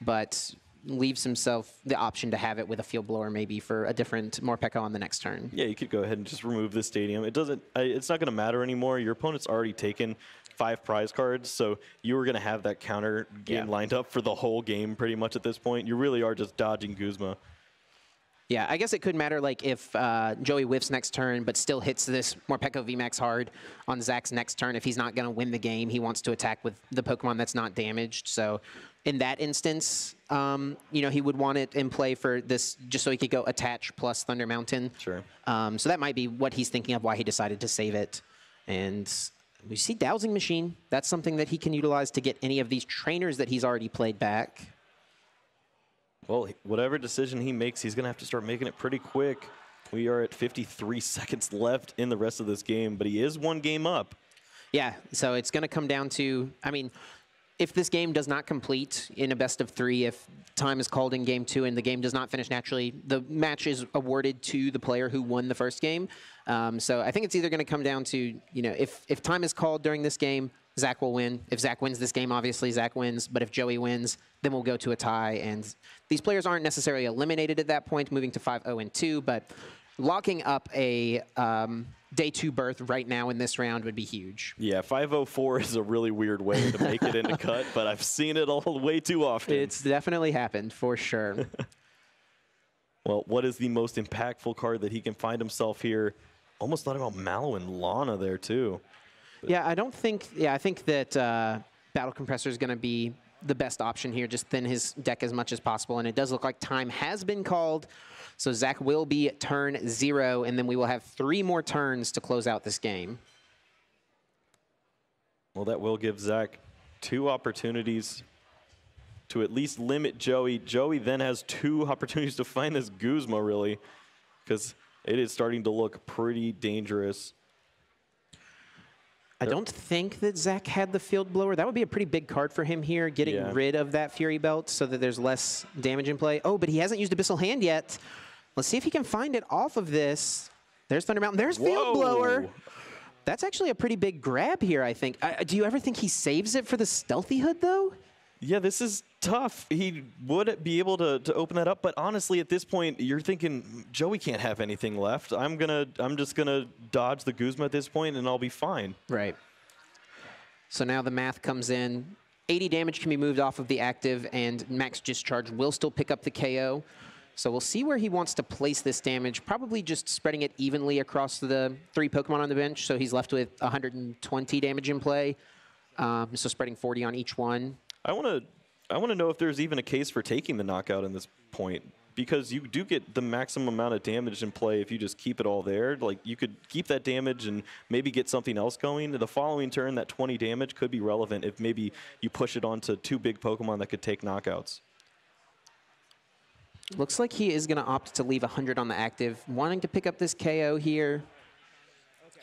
But leaves himself the option to have it with a Field Blower maybe for a different Morpeko on the next turn. Yeah, you could go ahead and just remove the stadium. It doesn't. It's not going to matter anymore. Your opponent's already taken 5 prize cards, so you were going to have that counter game lined up for the whole game pretty much at this point. You really are just dodging Guzma. Yeah, I guess it could matter like if Joey whiffs next turn but still hits this Morpeko VMAX hard on Zach's next turn. If he's not going to win the game, he wants to attack with the Pokemon that's not damaged. So in that instance, you know, he would want it in play for this just so he could go attach plus Thunder Mountain. Sure. So that might be what he's thinking of, why he decided to save it. And we see Dowsing Machine. That's something that he can utilize to get any of these trainers that he's already played back. Well, whatever decision he makes, he's going to have to start making it pretty quick. We are at 53 seconds left in the rest of this game, but he is 1 game up. Yeah, so it's going to come down to, I mean, if this game does not complete in a best of 3, if time is called in game 2 and the game does not finish naturally, the match is awarded to the player who won the first game. So I think it's either going to come down to, you know, if time is called during this game, Zach will win. If Zach wins this game, obviously Zach wins. But if Joey wins, then we'll go to a tie. And these players aren't necessarily eliminated at that point, moving to 5-0-2. But locking up a day 2 berth right now in this round would be huge. Yeah, 5-0-4 is a really weird way to make it into cut, but I've seen it all way too often. It's definitely happened, for sure. Well, what is the most impactful card that he can find himself here? Almost thought about Mallow and Lana there, too. Yeah, I think that Battle Compressor is going to be the best option here. Just thin his deck as much as possible. And it does look like time has been called. So Zach will be at turn 0, and then we will have 3 more turns to close out this game. Well, that will give Zach 2 opportunities to at least limit Joey. Joey then has 2 opportunities to find this Guzma, really, because it is starting to look pretty dangerous. I don't think that Zach had the Field Blower. That would be a pretty big card for him here, getting rid of that Fury Belt so that there's less damage in play. Oh, but he hasn't used Abyssal Hand yet. Let's see if he can find it off of this. There's Thunder Mountain. There's Field Blower. That's actually a pretty big grab here, I think. Do you ever think he saves it for the Stealthy Hood, though? Yeah, this is tough. He would be able to open that up, but honestly, at this point, you're thinking Joey can't have anything left. I'm just gonna dodge the Guzma at this point, and I'll be fine. Right. So now the math comes in. 80 damage can be moved off of the active, and Max Discharge will still pick up the KO. So we'll see where he wants to place this damage. Probably just spreading it evenly across the 3 Pokemon on the bench, so he's left with 120 damage in play. So spreading 40 on each one. I want to know if there's even a case for taking the knockout in this point, because you do get the maximum amount of damage in play if you just keep it all there. Like, you could keep that damage and maybe get something else going. The following turn, that 20 damage could be relevant if maybe you push it onto 2 big Pokemon that could take knockouts. Looks like he is going to opt to leave 100 on the active, wanting to pick up this KO here.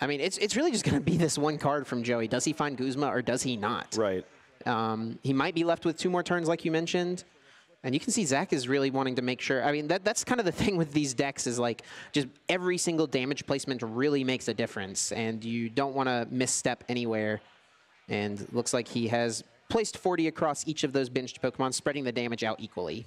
I mean, it's really just going to be this one card from Joey. Does he find Guzma or does he not? Right. He might be left with 2 more turns, like you mentioned. And you can see Zach is really wanting to make sure. I mean, that's kind of the thing with these decks is, like, just every single damage placement really makes a difference. And you don't want to misstep anywhere. And looks like he has placed 40 across each of those binged Pokemon, spreading the damage out equally.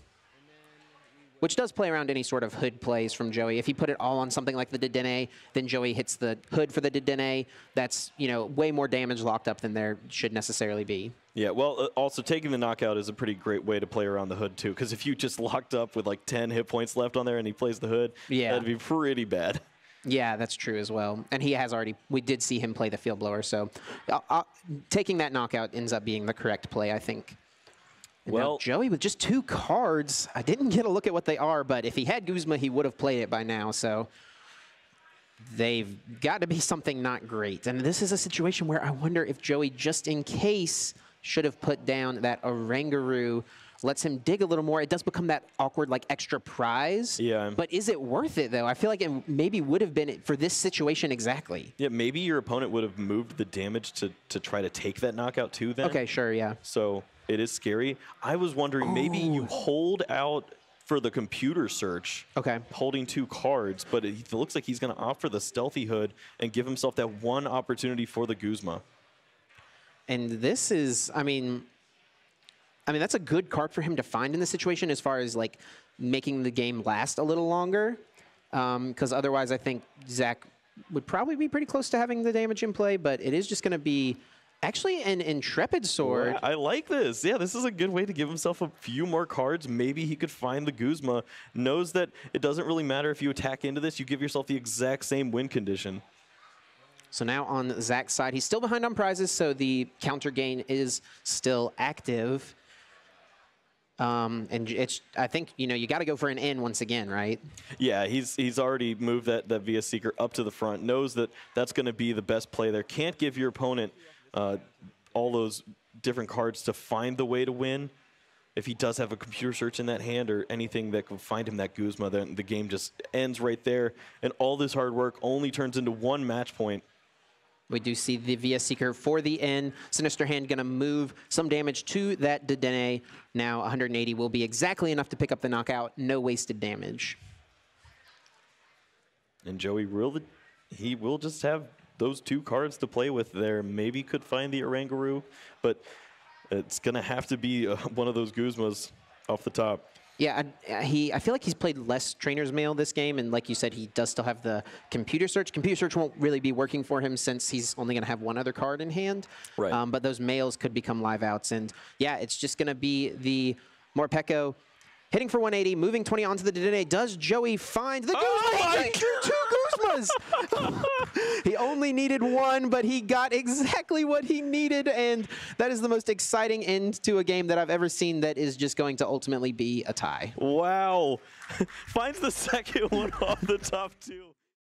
Which does play around any sort of hood plays from Joey. If he put it all on something like the Dedenne, then Joey hits the hood for the Dedenne. That's, you know, way more damage locked up than there should necessarily be. Yeah, well, also taking the knockout is a pretty great way to play around the hood, too, because if you just locked up with like 10 hit points left on there and he plays the hood, that'd be pretty bad. Yeah, that's true as well. And he has already, we did see him play the Field Blower, so taking that knockout ends up being the correct play, I think. Well, now, Joey with just 2 cards. I didn't get a look at what they are, but if he had Guzma, he would have played it by now. So they've got to be something not great. And this is a situation where I wonder if Joey, just in case, should have put down that Oranguru. Lets him dig a little more. It does become that awkward, like, extra prize. Yeah. But is it worth it, though? I feel like it maybe would have been for this situation exactly. Yeah, maybe your opponent would have moved the damage to try to take that knockout, too, then. Okay, sure, yeah. So it is scary. I was wondering, maybe you hold out for the computer search, holding 2 cards, but it looks like he's going to opt for the Stealthy Hood and give himself that one opportunity for the Guzma. And this is, I mean, that's a good card for him to find in this situation as far as, like, making the game last a little longer. Because otherwise, I think Zach would probably be pretty close to having the damage in play, but it is just going to be actually an Intrepid Sword. Yeah, I like this. Yeah, this is a good way to give himself a few more cards. Maybe he could find the Guzma. Knows that it doesn't really matter if you attack into this. You give yourself the exact same win condition. So now on Zach's side, he's still behind on prizes, so the counter gain is still active. And it's, I think, you know, you got to go for an in once again, right? Yeah, he's already moved that VS Seeker up to the front, knows that that's going to be the best play there. Can't give your opponent all those different cards to find the way to win. If he does have a computer search in that hand or anything that can find him that Guzma, then the game just ends right there. And all this hard work only turns into 1 match point. We do see the VS Seeker for the end. Sinister Hand going to move some damage to that Dedenne. Now 180 will be exactly enough to pick up the knockout. No wasted damage. And Joey he will just have those 2 cards to play with there. Maybe could find the Oranguru, but it's going to have to be one of those Guzmas off the top. Yeah, I feel like he's played less Trainer's Mail this game, and like you said, he does still have the Computer Search. Computer Search won't really be working for him since he's only going to have 1 other card in hand. Right. But those mails could become live outs, and yeah, it's just going to be the Morpeko hitting for 180, moving 20 onto the Dedenne. Does Joey find the Guzma? Oh He drew 2 Guzmas! He only needed 1, but he got exactly what he needed, and that is the most exciting end to a game that I've ever seen that is just going to ultimately be a tie. Wow. Finds the second one off the top 2.